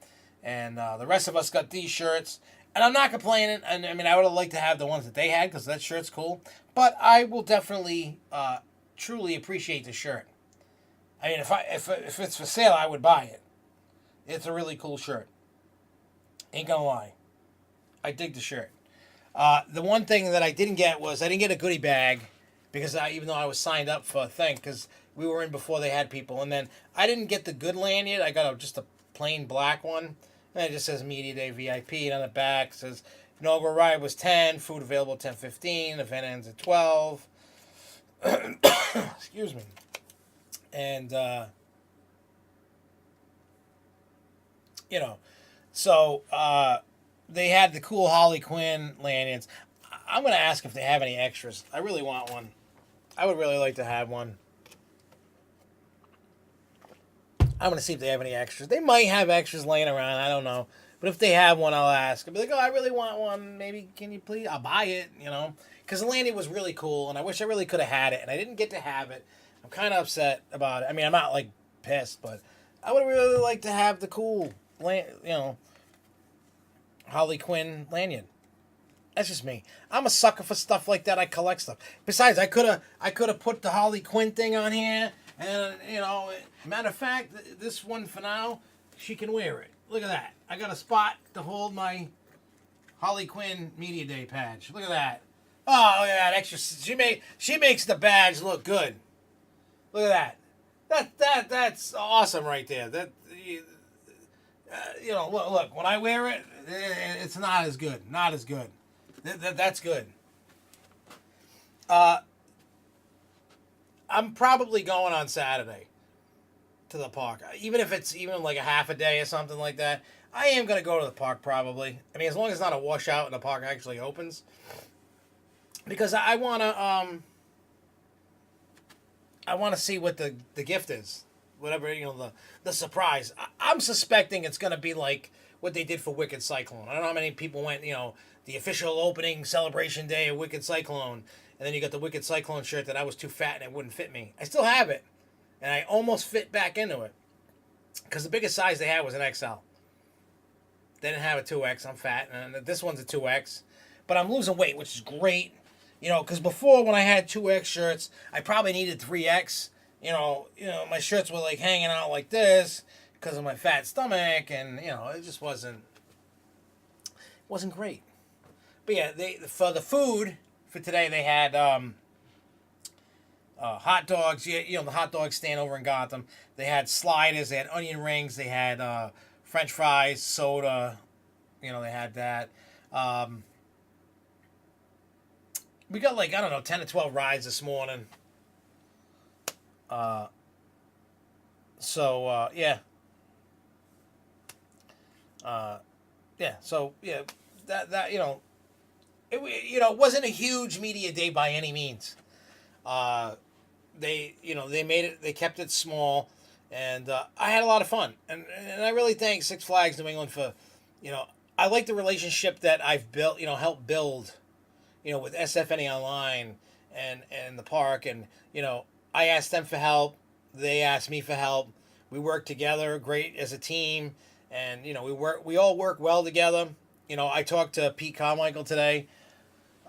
And the rest of us got these shirts. And I'm not complaining. And I mean, I would have liked to have the ones that they had because that shirt's cool. But I will definitely truly appreciate the shirt. I mean, if it's for sale, I would buy it. It's a really cool shirt. Ain't gonna lie. I dig the shirt. The one thing that I didn't get was I didn't get a goodie bag because even though I was signed up for a thing, because we were in before they had people. And then I didn't get the good lanyard. I got just a plain black one. And it just says Media Day VIP. And on the back it says inaugural ride was 10, food available 10:15, event ends at 12. Excuse me. And, so they had the cool Harley Quinn lanyards. I'm going to ask if they have any extras. I really want one. I would really like to have one. I'm going to see if they have any extras. They might have extras laying around. I don't know. But if they have one, I'll ask. I'll be like, oh, I really want one. Maybe, can you please? I'll buy it, Because the lanyard was really cool, and I wish I really could have had it, and I didn't get to have it. I'm kind of upset about it. I mean, I'm not, pissed, but I would really like to have the cool, Harley Quinn lanyard. That's just me. I'm a sucker for stuff like that. I collect stuff. Besides, I could have put the Harley Quinn thing on here, and matter of fact, this one for now, she can wear it. Look at that. I got a spot to hold my Harley Quinn Media Day badge. Look at that. Oh, look at that extra. She makes the badge look good. Look at that. That's awesome right there. Look. When I wear it, it's not as good. Not as good. That's good. I'm probably going on Saturday to the park, even if it's like a half a day or something like that. I am gonna go to the park probably. I mean, as long as it's not a washout and the park actually opens, because I wanna see what the gift is, whatever the surprise. I'm suspecting it's gonna be like what they did for Wicked Cyclone. I don't know how many people went, the official opening celebration day of Wicked Cyclone, and then you got the Wicked Cyclone shirt that I was too fat and it wouldn't fit me. I still have it, and I almost fit back into it, because the biggest size they had was an XL. They didn't have a 2X. I'm fat, and this one's a 2X, but I'm losing weight, which is great. Because before when I had 2X shirts, I probably needed 3X. My shirts were hanging out like this because of my fat stomach, and it just wasn't great. But yeah, for the food for today they had hot dogs. The hot dog stand over in Gotham. They had sliders. They had onion rings. They had French fries, soda. They had that. We got 10 to 12 rides this morning. Yeah. Yeah. So yeah, that it wasn't a huge media day by any means. They made it. They kept it small, and I had a lot of fun. And I really thank Six Flags New England for, I like the relationship that I've built. Helped build, with SFNEOnline and the park, and I asked them for help. They asked me for help. We work together great as a team, and we all work well together. I talked to Pete Carmichael today.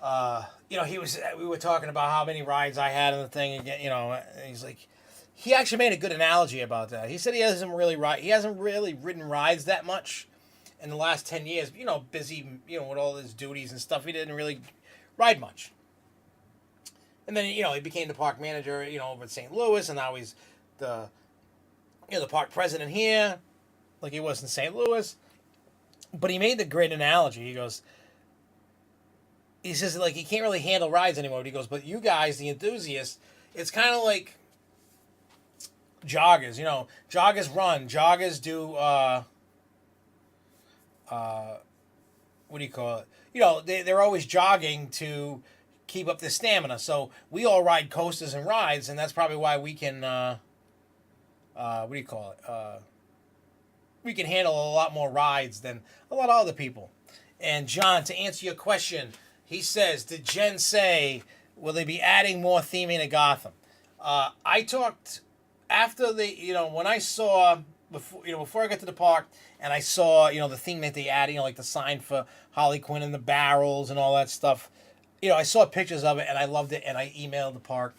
We were talking about how many rides I had in the thing again. And he's like, he actually made a good analogy about that. He said he hasn't really ridden rides that much in the last 10 years. Busy, with all his duties and stuff. He didn't really ride much. And then, he became the park manager, over at St. Louis, and now he's the park president here, like he was in St. Louis. But he made the great analogy. He says, he can't really handle rides anymore. But he goes, but you guys, the enthusiasts, it's kind of like joggers. Joggers run. Joggers do, what do you call it? They're always jogging to keep up their stamina. So we all ride coasters and rides, and that's probably why we can, what do you call it? We can handle a lot more rides than a lot of other people. And John, to answer your question, he says, did Jen say, will they be adding more theming to Gotham? I talked after when I saw before I got to the park and I saw, the theme that they added, like the sign for Harley Quinn and the barrels and all that stuff. I saw pictures of it and I loved it, and I emailed the park,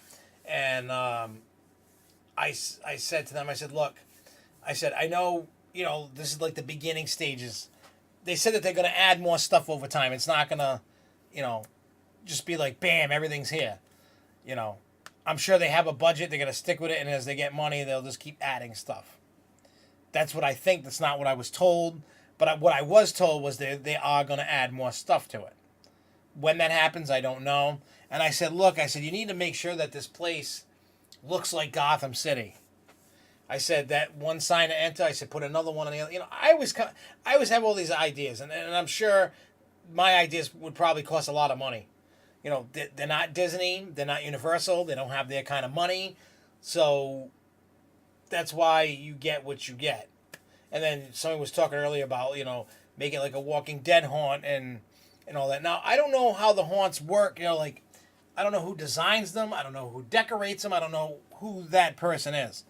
and I said to them, I said, look, I said, I know, this is like the beginning stages. They said that they're going to add more stuff over time. It's not going to, just be like, bam, everything's here. I'm sure they have a budget. They're going to stick with it. And as they get money, they'll just keep adding stuff. That's what I think. That's not what I was told. But what I was told was they are going to add more stuff to it. When that happens, I don't know. And I said, look, you need to make sure that this place looks like Gotham City. I said that one sign to enter. I said put another one on the other. I always have all these ideas, and I'm sure my ideas would probably cost a lot of money. They're not Disney, they're not Universal, they don't have their kind of money, so that's why you get what you get. And then somebody was talking earlier about make it like a Walking Dead haunt and all that. Now I don't know how the haunts work. Like I don't know who designs them. I don't know who decorates them. I don't know who that person is.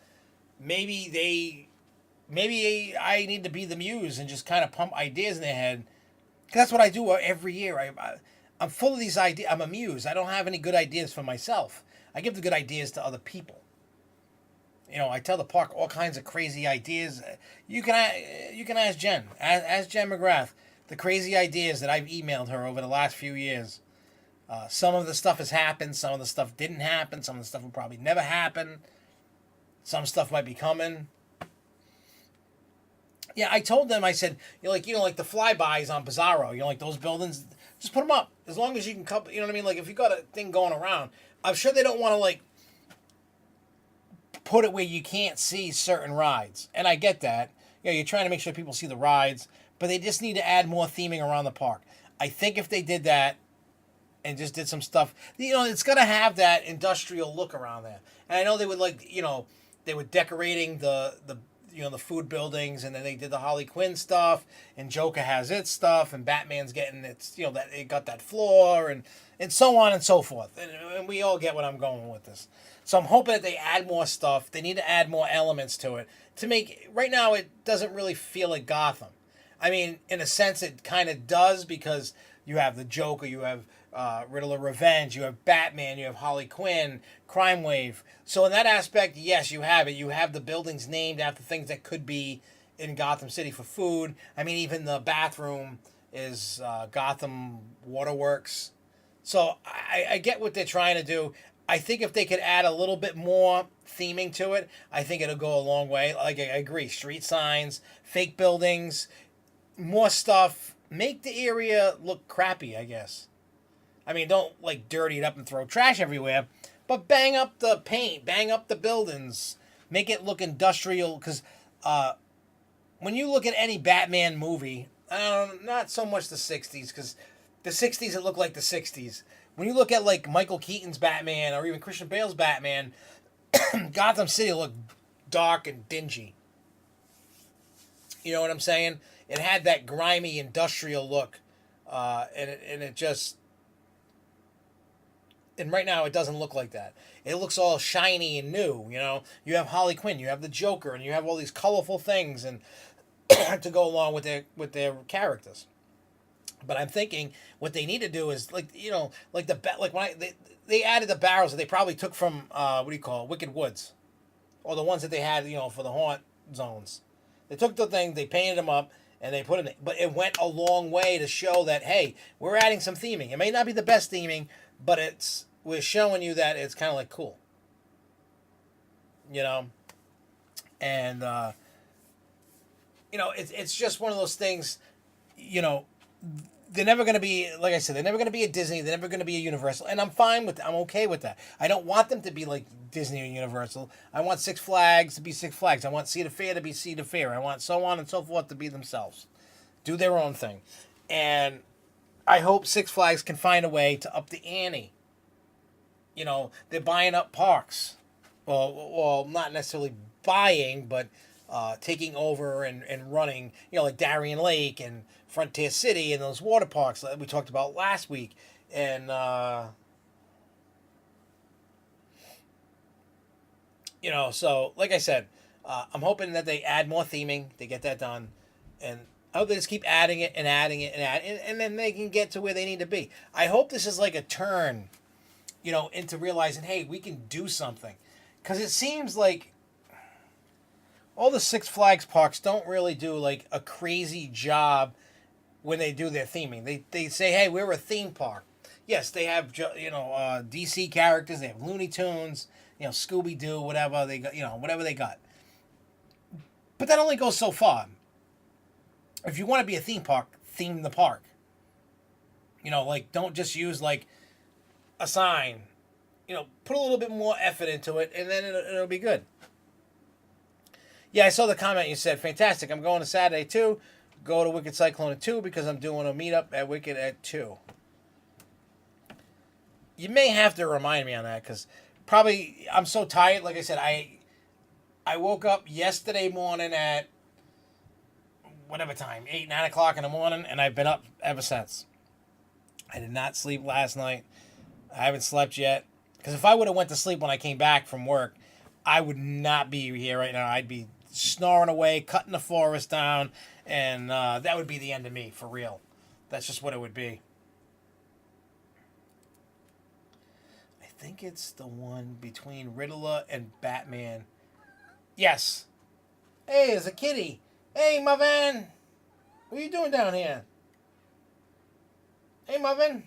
Maybe I need to be the muse and just kind of pump ideas in their head. Because that's what I do every year. I'm full of these ideas. I'm a muse. I don't have any good ideas for myself. I give the good ideas to other people. I tell the park all kinds of crazy ideas. You can ask Jen. Ask Jen McGrath the crazy ideas that I've emailed her over the last few years. Some of the stuff has happened. Some of the stuff didn't happen. Some of the stuff will probably never happen. Some stuff might be coming. Yeah, I told them, I said, like the flybys on Bizarro, like those buildings, just put them up. As long as you can couple, you know what I mean? Like if you got a thing going around, I'm sure they don't want to like put it where you can't see certain rides. And I get that. You're trying to make sure people see the rides, but they just need to add more theming around the park. I think if they did that and just did some stuff, it's going to have that industrial look around there. And I know they would they were decorating the food buildings, and then they did the Harley Quinn stuff, and Joker has its stuff, and Batman's getting its, that it got that floor, and so on and so forth. And we all get what I'm going with this. So I'm hoping that they add more stuff. They need to add more elements to it to make, right now it doesn't really feel like Gotham. I mean, in a sense it kind of does, because you have the Joker, you have Riddler Revenge, you have Batman, you have Harley Quinn, Crime Wave. So in that aspect, yes, you have it. You have the buildings named after things that could be in Gotham City for food. I mean, even the bathroom is Gotham Waterworks. So I get what they're trying to do. I think if they could add a little bit more theming to it, I think it'll go a long way. Like, I agree. Street signs, fake buildings, more stuff. Make the area look crappy, I guess. I mean, don't like dirty it up and throw trash everywhere, but bang up the paint, bang up the buildings, make it look industrial. Because when you look at any Batman movie, not so much the 60s, because the 60s it looked like the 60s. When you look at like Michael Keaton's Batman or even Christian Bale's Batman, Gotham City looked dark and dingy. You know what I'm saying? It had that grimy industrial look, and it just. And right now, it doesn't look like that. It looks all shiny and new. You have Harley Quinn, you have the Joker, and you have all these colorful things and to go along with their characters. But I'm thinking what they need to do is when they added the barrels that they probably took from Wicked Woods, or the ones that they had for the haunt zones. They took the thing, they painted them up, and they put it in. But it went a long way to show that, hey, we're adding some theming. It may not be the best theming, but we're showing you that it's kind of like cool. And it's just one of those things. They're never going to be, like I said, they're never going to be a Disney. They're never going to be a Universal. And I'm fine with that. I'm okay with that. I don't want them to be like Disney or Universal. I want Six Flags to be Six Flags. I want Cedar Fair to be Cedar Fair. I want so on and so forth to be themselves. Do their own thing. And I hope Six Flags can find a way to up the ante. They're buying up parks. Well, not necessarily buying, but taking over and running, like Darien Lake and Frontier City and those water parks that we talked about last week. And, so, like I said, I'm hoping that they add more theming. They get that done, and I hope they just keep adding it and adding it and adding it, and then they can get to where they need to be. I hope this is like a turn, you know, into realizing, hey, we can do something, because it seems like all the Six Flags parks don't really do like a crazy job when they do their theming. They say, hey, we're a theme park. Yes, they have, you know, DC characters. They have Looney Tunes, you know, Scooby Doo, whatever they got, you know, whatever they got. But that only goes so far. If you want to be a theme park, theme the park. You know, like, don't just use like a sign. You know, put a little bit more effort into it, and then it'll be good. Yeah, I saw the comment you said, fantastic. I'm going to Saturday too. Go to Wicked Cyclone at 2 because I'm doing a meetup at Wicked at 2. You may have to remind me on that because probably I'm so tired. Like I said, I woke up yesterday morning at whatever time, 8, 9 o'clock in the morning, and I've been up ever since. I did not sleep last night. I haven't slept yet. Because if I would have went to sleep when I came back from work, I would not be here right now. I'd be snoring away, cutting the forest down, and that would be the end of me, for real. That's just what it would be. I think it's the one between Riddler and Batman. Yes. Hey, it's a kitty. Hey, Muffin. What are you doing down here? Hey, Muffin.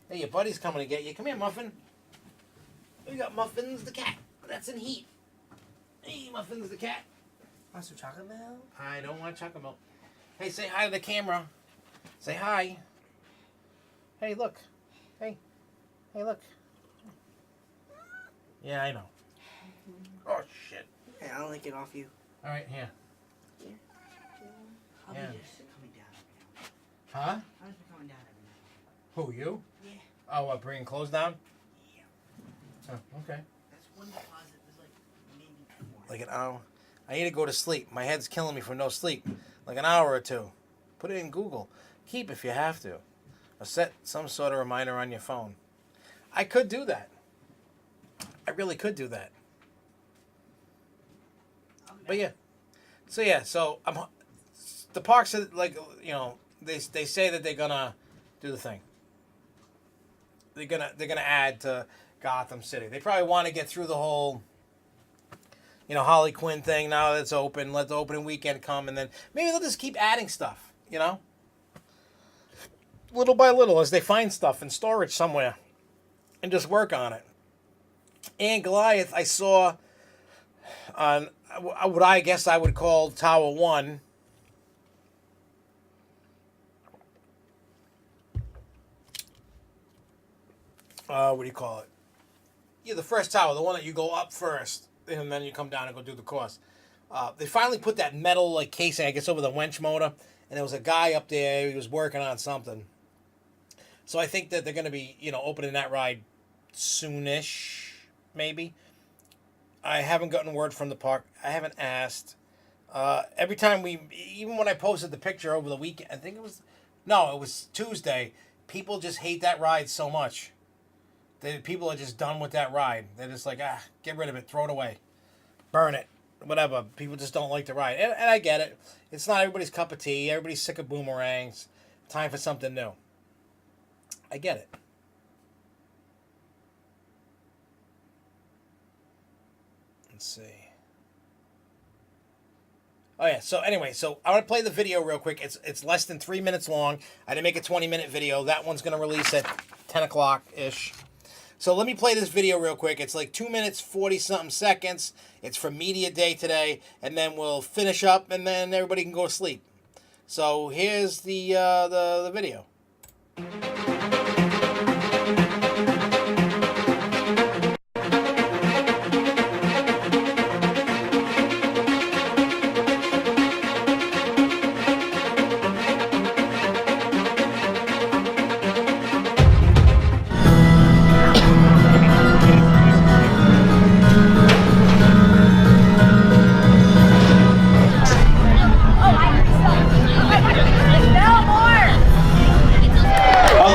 Hey, your buddy's coming to get you. Come here, Muffin. We got Muffins the cat. That's in heat. Hey, Muffins the cat. Want some chocolate milk? I don't want chocolate milk. Hey, say hi to the camera. Say hi. Hey, look. Hey. Hey, look. Yeah, I know. Oh, shit. Hey, I'll lick it off you. All right, here. Yeah. I'll Yeah. be just coming down every now. Huh? I'll just be coming down every now. Who, you? Yeah. Oh, what, bringing clothes down? Yeah. Oh, okay. That's one deposit. There's like maybe 2 more. Like an hour. I need to go to sleep. My head's killing me from no sleep. Like an hour or 2. Put it in Google. Keep if you have to. Or set some sort of reminder on your phone. I could do that. I really could do that. But yeah. So I'm the parks are like, you know, they say that they're gonna do the thing. They're gonna add to Gotham City. They probably want to get through the whole, you know, Harley Quinn thing. Now that it's open, let the opening weekend come, and then maybe they'll just keep adding stuff, you know, little by little as they find stuff in storage somewhere, and just work on it. And Goliath, I saw on what I guess I would call Tower 1. What do you call it? Yeah, the first tower, the one that you go up first, and then you come down and go do the course. They finally put that metal like casing, I guess, over the winch motor, and there was a guy up there. He was working on something. So I think that they're going to be, you know, opening that ride soonish, maybe. I haven't gotten word from the park. I haven't asked. Every time even when I posted the picture over the weekend, I think it was Tuesday, people just hate that ride so much. People are just done with that ride. They're just like, get rid of it, throw it away, burn it, whatever. People just don't like the ride. And I get it. It's not everybody's cup of tea. Everybody's sick of boomerangs. Time for something new. I get it. Let's see. Oh yeah, so anyway, so I'm going to play the video real quick. It's less than 3 minutes long. I didn't make a 20-minute video. That one's going to release at 10 o'clock-ish. So let me play this video real quick. It's like 2 minutes, 40-something seconds. It's for Media Day today, and then we'll finish up, and then everybody can go to sleep. So here's the video.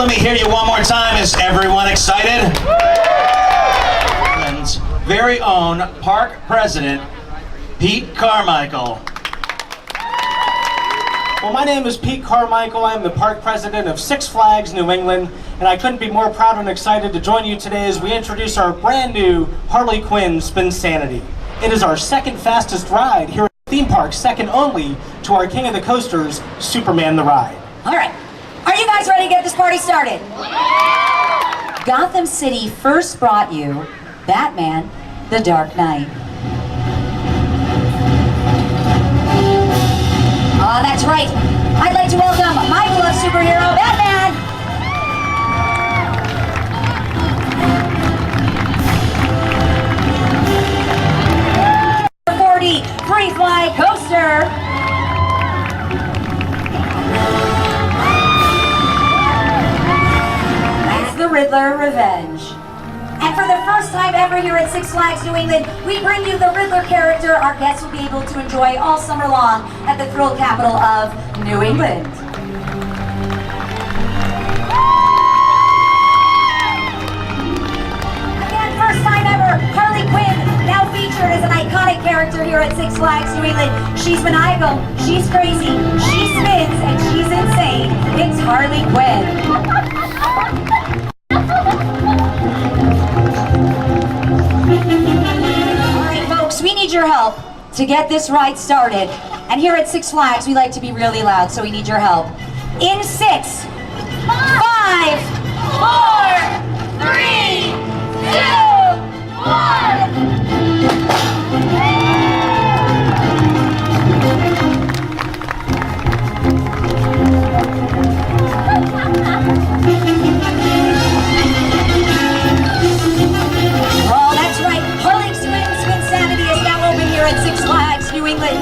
Hear you one more time. Is everyone excited? Friends, very own park president, Pete Carmichael. Well, my name is Pete Carmichael. I'm the park president of Six Flags New England, and I couldn't be more proud and excited to join you today as we introduce our brand new Harley Quinn Spinsanity. It is our second fastest ride here at the theme park, second only to our King of the Coasters, Superman the Ride. All right, are you guys ready to get this party started? Gotham City first brought you Batman, The Dark Knight. That's right. I'd like to welcome my beloved superhero, Batman. 40 free fly coaster. That's the Riddler Revenge. And for the first time ever here at Six Flags New England, we bring you the Riddler character our guests will be able to enjoy all summer long at the thrill capital of New England. Again, first time ever, Harley Quinn, now featured as an iconic character here at Six Flags New England. She's maniacal, she's crazy, she spins, and she's insane. It's Harley Quinn. We need your help to get this ride started. And here at Six Flags, we like to be really loud, so we need your help. In 6, 5, 4, 3, 2, 1. Oh, that's right. Harley Spinsanity is now open here at Six Flags New England.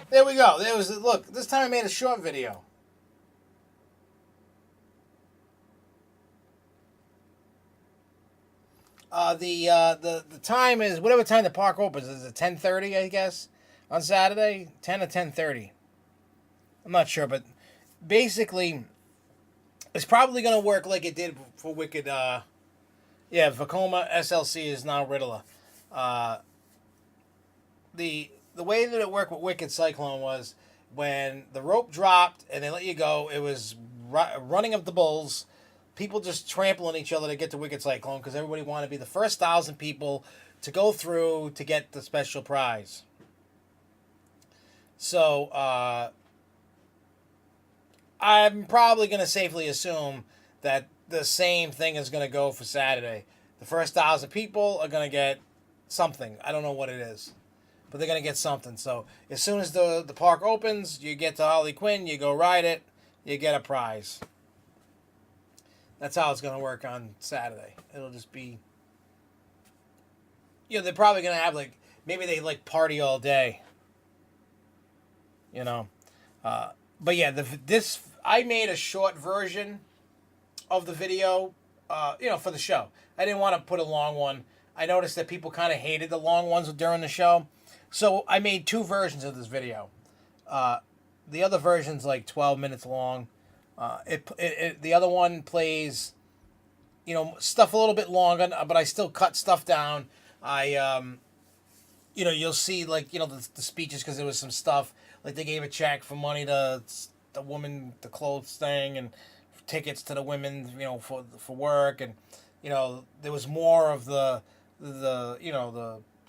There we go. There was, look, this time I made a short video. The time is whatever time the park opens. Is it 10:30? I guess on Saturday, 10 or 10:30. I'm not sure, but basically, it's probably gonna work like it did for Wicked. Yeah, Vekoma SLC is now Riddler. The way that it worked with Wicked Cyclone was when the rope dropped and they let you go. It was running of the bulls. People just trampling each other to get to Wicked Cyclone because everybody wanted to be the first 1,000 people to go through to get the special prize. So, I'm probably going to safely assume that the same thing is going to go for Saturday. The first 1,000 people are going to get something. I don't know what it is, but they're going to get something. So, as soon as the park opens, you get to Harley Quinn, you go ride it, you get a prize. That's how it's going to work on Saturday. It'll just be, they're probably going to have, like, maybe they, like, party all day. But yeah, I made a short version of the video, for the show. I didn't want to put a long one. I noticed that people kind of hated the long ones during the show. So I made 2 versions of this video. The other version's like 12 minutes long. The other one plays, stuff a little bit longer, but I still cut stuff down. You'll see, like, the speeches because there was some stuff. Like, they gave a check for money to the woman, the clothes thing, and tickets to the women, for work. And, there was more of the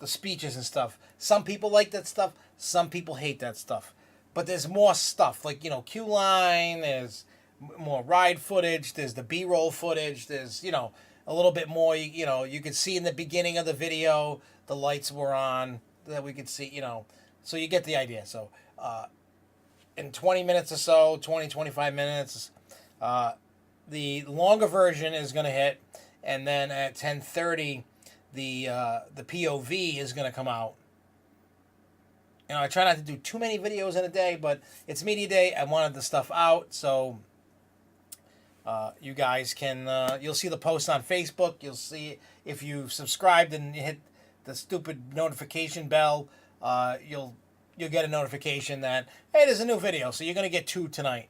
speeches and stuff. Some people like that stuff. Some people hate that stuff. But there's more stuff. Like, Q Line, there's more ride footage, there's the B-roll footage, there's, a little bit more, you could see in the beginning of the video, the lights were on, that we could see, so you get the idea. So, in 20 minutes or so, 25 minutes, the longer version is going to hit, and then at 10:30, the POV is going to come out. I try not to do too many videos in a day, but it's media day. I wanted the stuff out, so you guys can, you'll see the post on Facebook. You'll see if you subscribed and hit the stupid notification bell. you'll get a notification that, hey, there's a new video. So you're gonna get 2 tonight.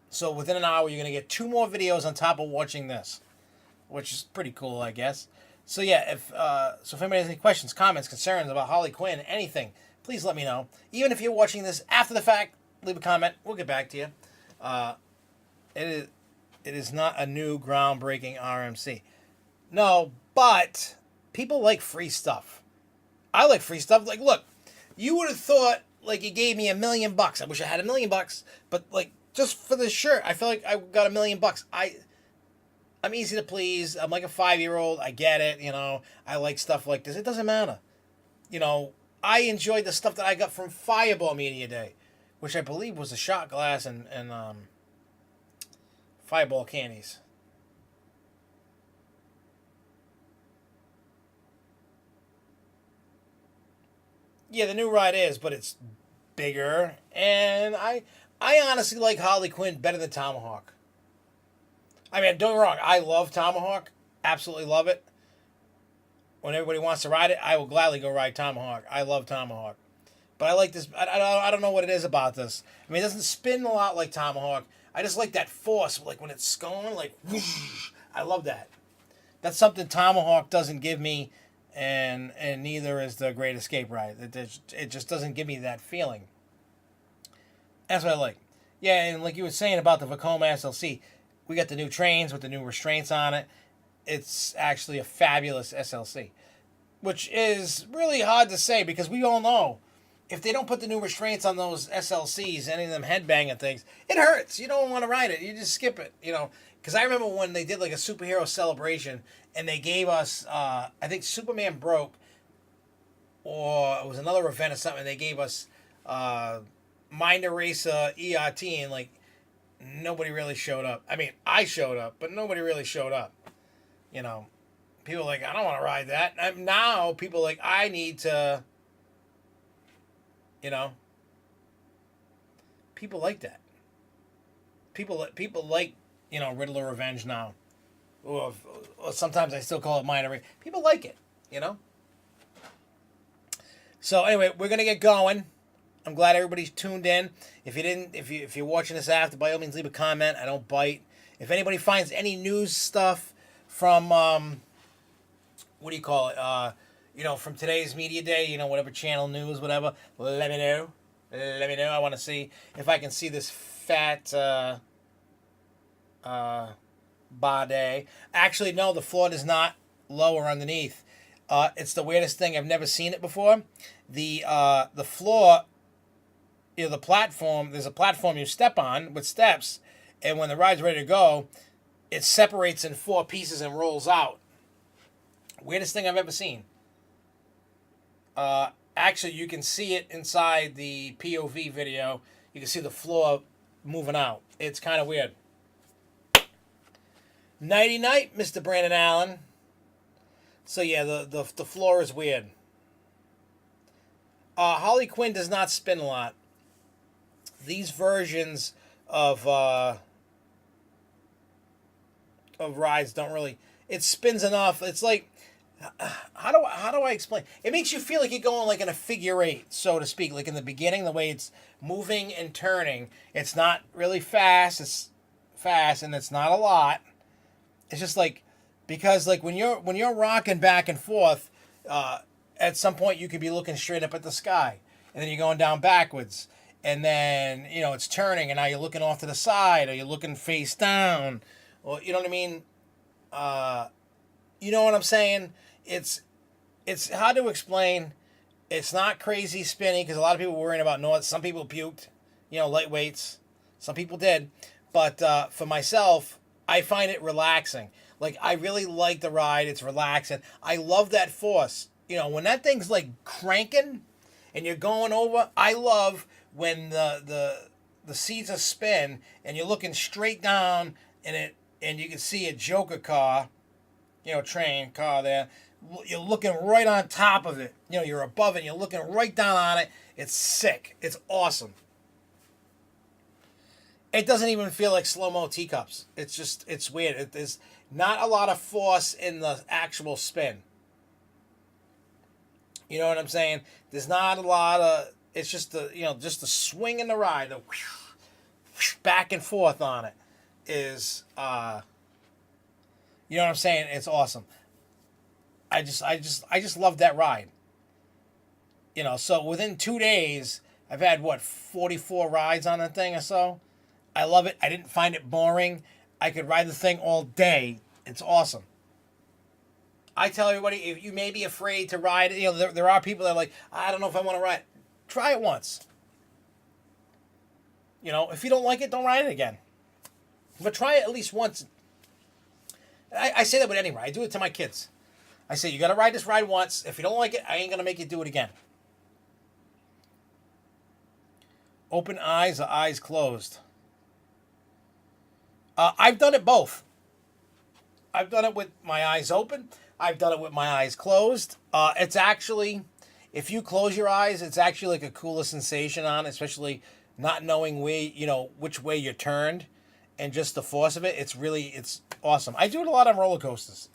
So within an hour, you're gonna get 2 more videos on top of watching this, which is pretty cool, I guess. So yeah, if anybody has any questions, comments, concerns about Harley Quinn, anything, please let me know. Even if you're watching this after the fact, leave a comment. We'll get back to you. It is not a new groundbreaking RMC. No, but people like free stuff. I like free stuff. Like, look, you would have thought, like, you gave me $1 million. I wish I had $1 million, but, like, just for this shirt, I feel like I got $1 million. I'm easy to please. I'm like a 5-year-old. I get it, you know. I like stuff like this. It doesn't matter. You know, I enjoyed the stuff that I got from Fireball Media Day, which I believe was the shot glass and Fireball candies. Yeah, the new ride is, but it's bigger, and I honestly like Harley Quinn better than Tomahawk. I mean, don't get me wrong, I love Tomahawk, absolutely love it. When everybody wants to ride it, I will gladly go ride Tomahawk. I love Tomahawk. But I like this, I don't know what it is about this. I mean, it doesn't spin a lot like Tomahawk. I just like that force, like when it's going, like, whoosh. I love that. That's something Tomahawk doesn't give me, and neither is the Great Escape ride. It just doesn't give me that feeling. That's what I like. Yeah, and like you were saying about the Vacoma SLC, we got the new trains with the new restraints on it. It's actually a fabulous SLC, which is really hard to say because we all know if they don't put the new restraints on those SLCs, any of them headbanging things, it hurts. You don't want to ride it. You just skip it, you know. Because I remember when they did like a superhero celebration and they gave us, I think Superman Broke, or it was another event or something, they gave us Mind Eraser ERT, and like nobody really showed up. I mean, I showed up, but nobody really showed up. You know, people are like, I don't want to ride that. And now people are like, I need to, you know, people like that. People like, you know, Riddler Revenge now. Or sometimes I still call it Mind Eraser. People like it, you know. So anyway, we're gonna get going. I'm glad everybody's tuned in. If you're watching this after, by all means leave a comment. I don't bite. If anybody finds any news stuff from what do you call it? You know, from today's media day, you know, whatever channel news, whatever, let me know. Let me know. I want to see if I can see this fat bidet. Actually, no, the floor is not lower underneath. It's the weirdest thing. I've never seen it before. The floor, you know, the platform, there's a platform you step on with steps, and when the ride's ready to go, it separates in 4 pieces and rolls out. Weirdest thing I've ever seen. Actually, you can see it inside the POV video. You can see the floor moving out. It's kind of weird. Nighty night, Mr. Brandon Allen. So yeah, the floor is weird. Harley Quinn does not spin a lot. These versions of rides don't really. It spins enough. It's like, how do I explain? It makes you feel like you're going like in a figure 8, so to speak. Like in the beginning, the way it's moving and turning, it's not really fast. It's fast, and it's not a lot. It's just like, because like when you're rocking back and forth, at some point you could be looking straight up at the sky, and then you're going down backwards, and then, you know, it's turning, and now you're looking off to the side, or you're looking face down, or, you know what I mean? You know what I'm saying? It's hard to explain. It's not crazy spinny, because a lot of people were worrying about noise. Some people puked, you know, lightweights. Some people did. But for myself, I find it relaxing. Like, I really like the ride. It's relaxing. I love that force. You know, when that thing's like cranking and you're going over, I love when the seats are spin and you're looking straight down and you can see a Joker car, you know, train car there. You're looking right on top of it. You know, you're above it and you're looking right down on it. It's sick. It's awesome. It doesn't even feel like slow-mo teacups. It's weird. There's not a lot of force in the actual spin. You know what I'm saying? There's not a lot of. It's just the just the swing in the ride, the back and forth on it is. You know what I'm saying? It's awesome. I just love that ride. So within 2 days, I've had 44 rides on the thing or so. I love it. I didn't find it boring. I could ride the thing all day. It's awesome. I tell everybody, if you may be afraid to ride, there are people that are like, I don't know if I want to ride. Try it once. If you don't like it, don't ride it again. But try it at least once. I say that with any ride. I do it to my kids. I say, you got to ride this ride once. If you don't like it, I ain't going to make you do it again. Open eyes or eyes closed? I've done it both. I've done it with my eyes open. I've done it with my eyes closed. It's actually, if you close your eyes, it's actually like a cooler sensation on it, especially not knowing which way you're turned and just the force of it. It's awesome. I do it a lot on roller coasters.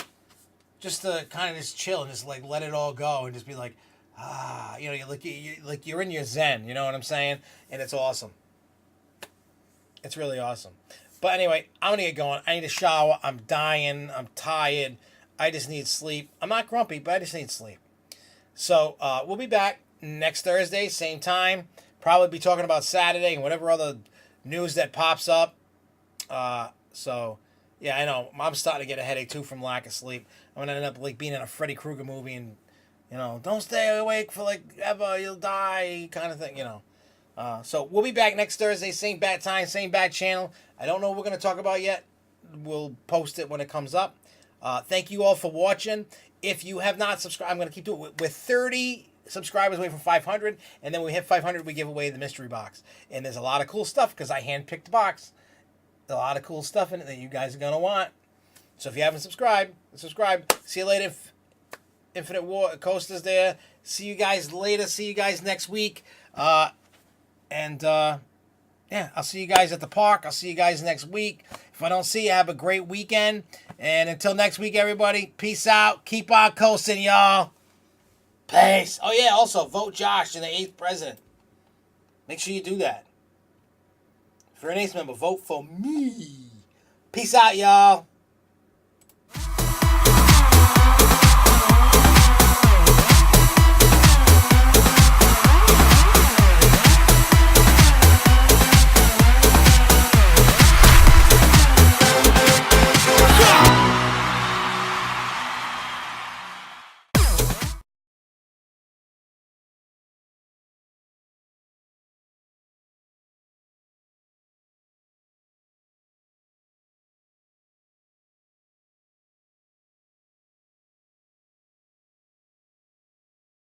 Just to kind of just chill and just like let it all go and just be like, you're in your zen, you know what I'm saying? And it's awesome. It's really awesome. But anyway, I'm gonna get going. I need a shower. I'm dying. I'm tired. I just need sleep. I'm not grumpy, but I just need sleep. So we'll be back next Thursday, same time. Probably be talking about Saturday and whatever other news that pops up. Yeah, I know. I'm starting to get a headache too from lack of sleep. I'm gonna end up like being in a Freddy Krueger movie and don't stay awake for like ever, you'll die kind of thing, So we'll be back next Thursday, same bad time, same bad channel. I don't know what we're gonna talk about yet. We'll post it when it comes up. Thank you all for watching. If you have not subscribed, I'm gonna keep doing it. We're 30 subscribers away from 500, and then when we hit 500, we give away the mystery box. And there's a lot of cool stuff because I handpicked the box. A lot of cool stuff in it that you guys are gonna want. So if you haven't subscribed, subscribe. See you later. Infinite War Coaster's there. See you guys later. See you guys next week. Yeah, I'll see you guys at the park. I'll see you guys next week. If I don't see you, have a great weekend. And until next week, everybody, peace out. Keep on coasting, y'all. Peace. Oh yeah, also vote Josh in the 8th president. Make sure you do that. If you're an ACE member, vote for me. Peace out, y'all.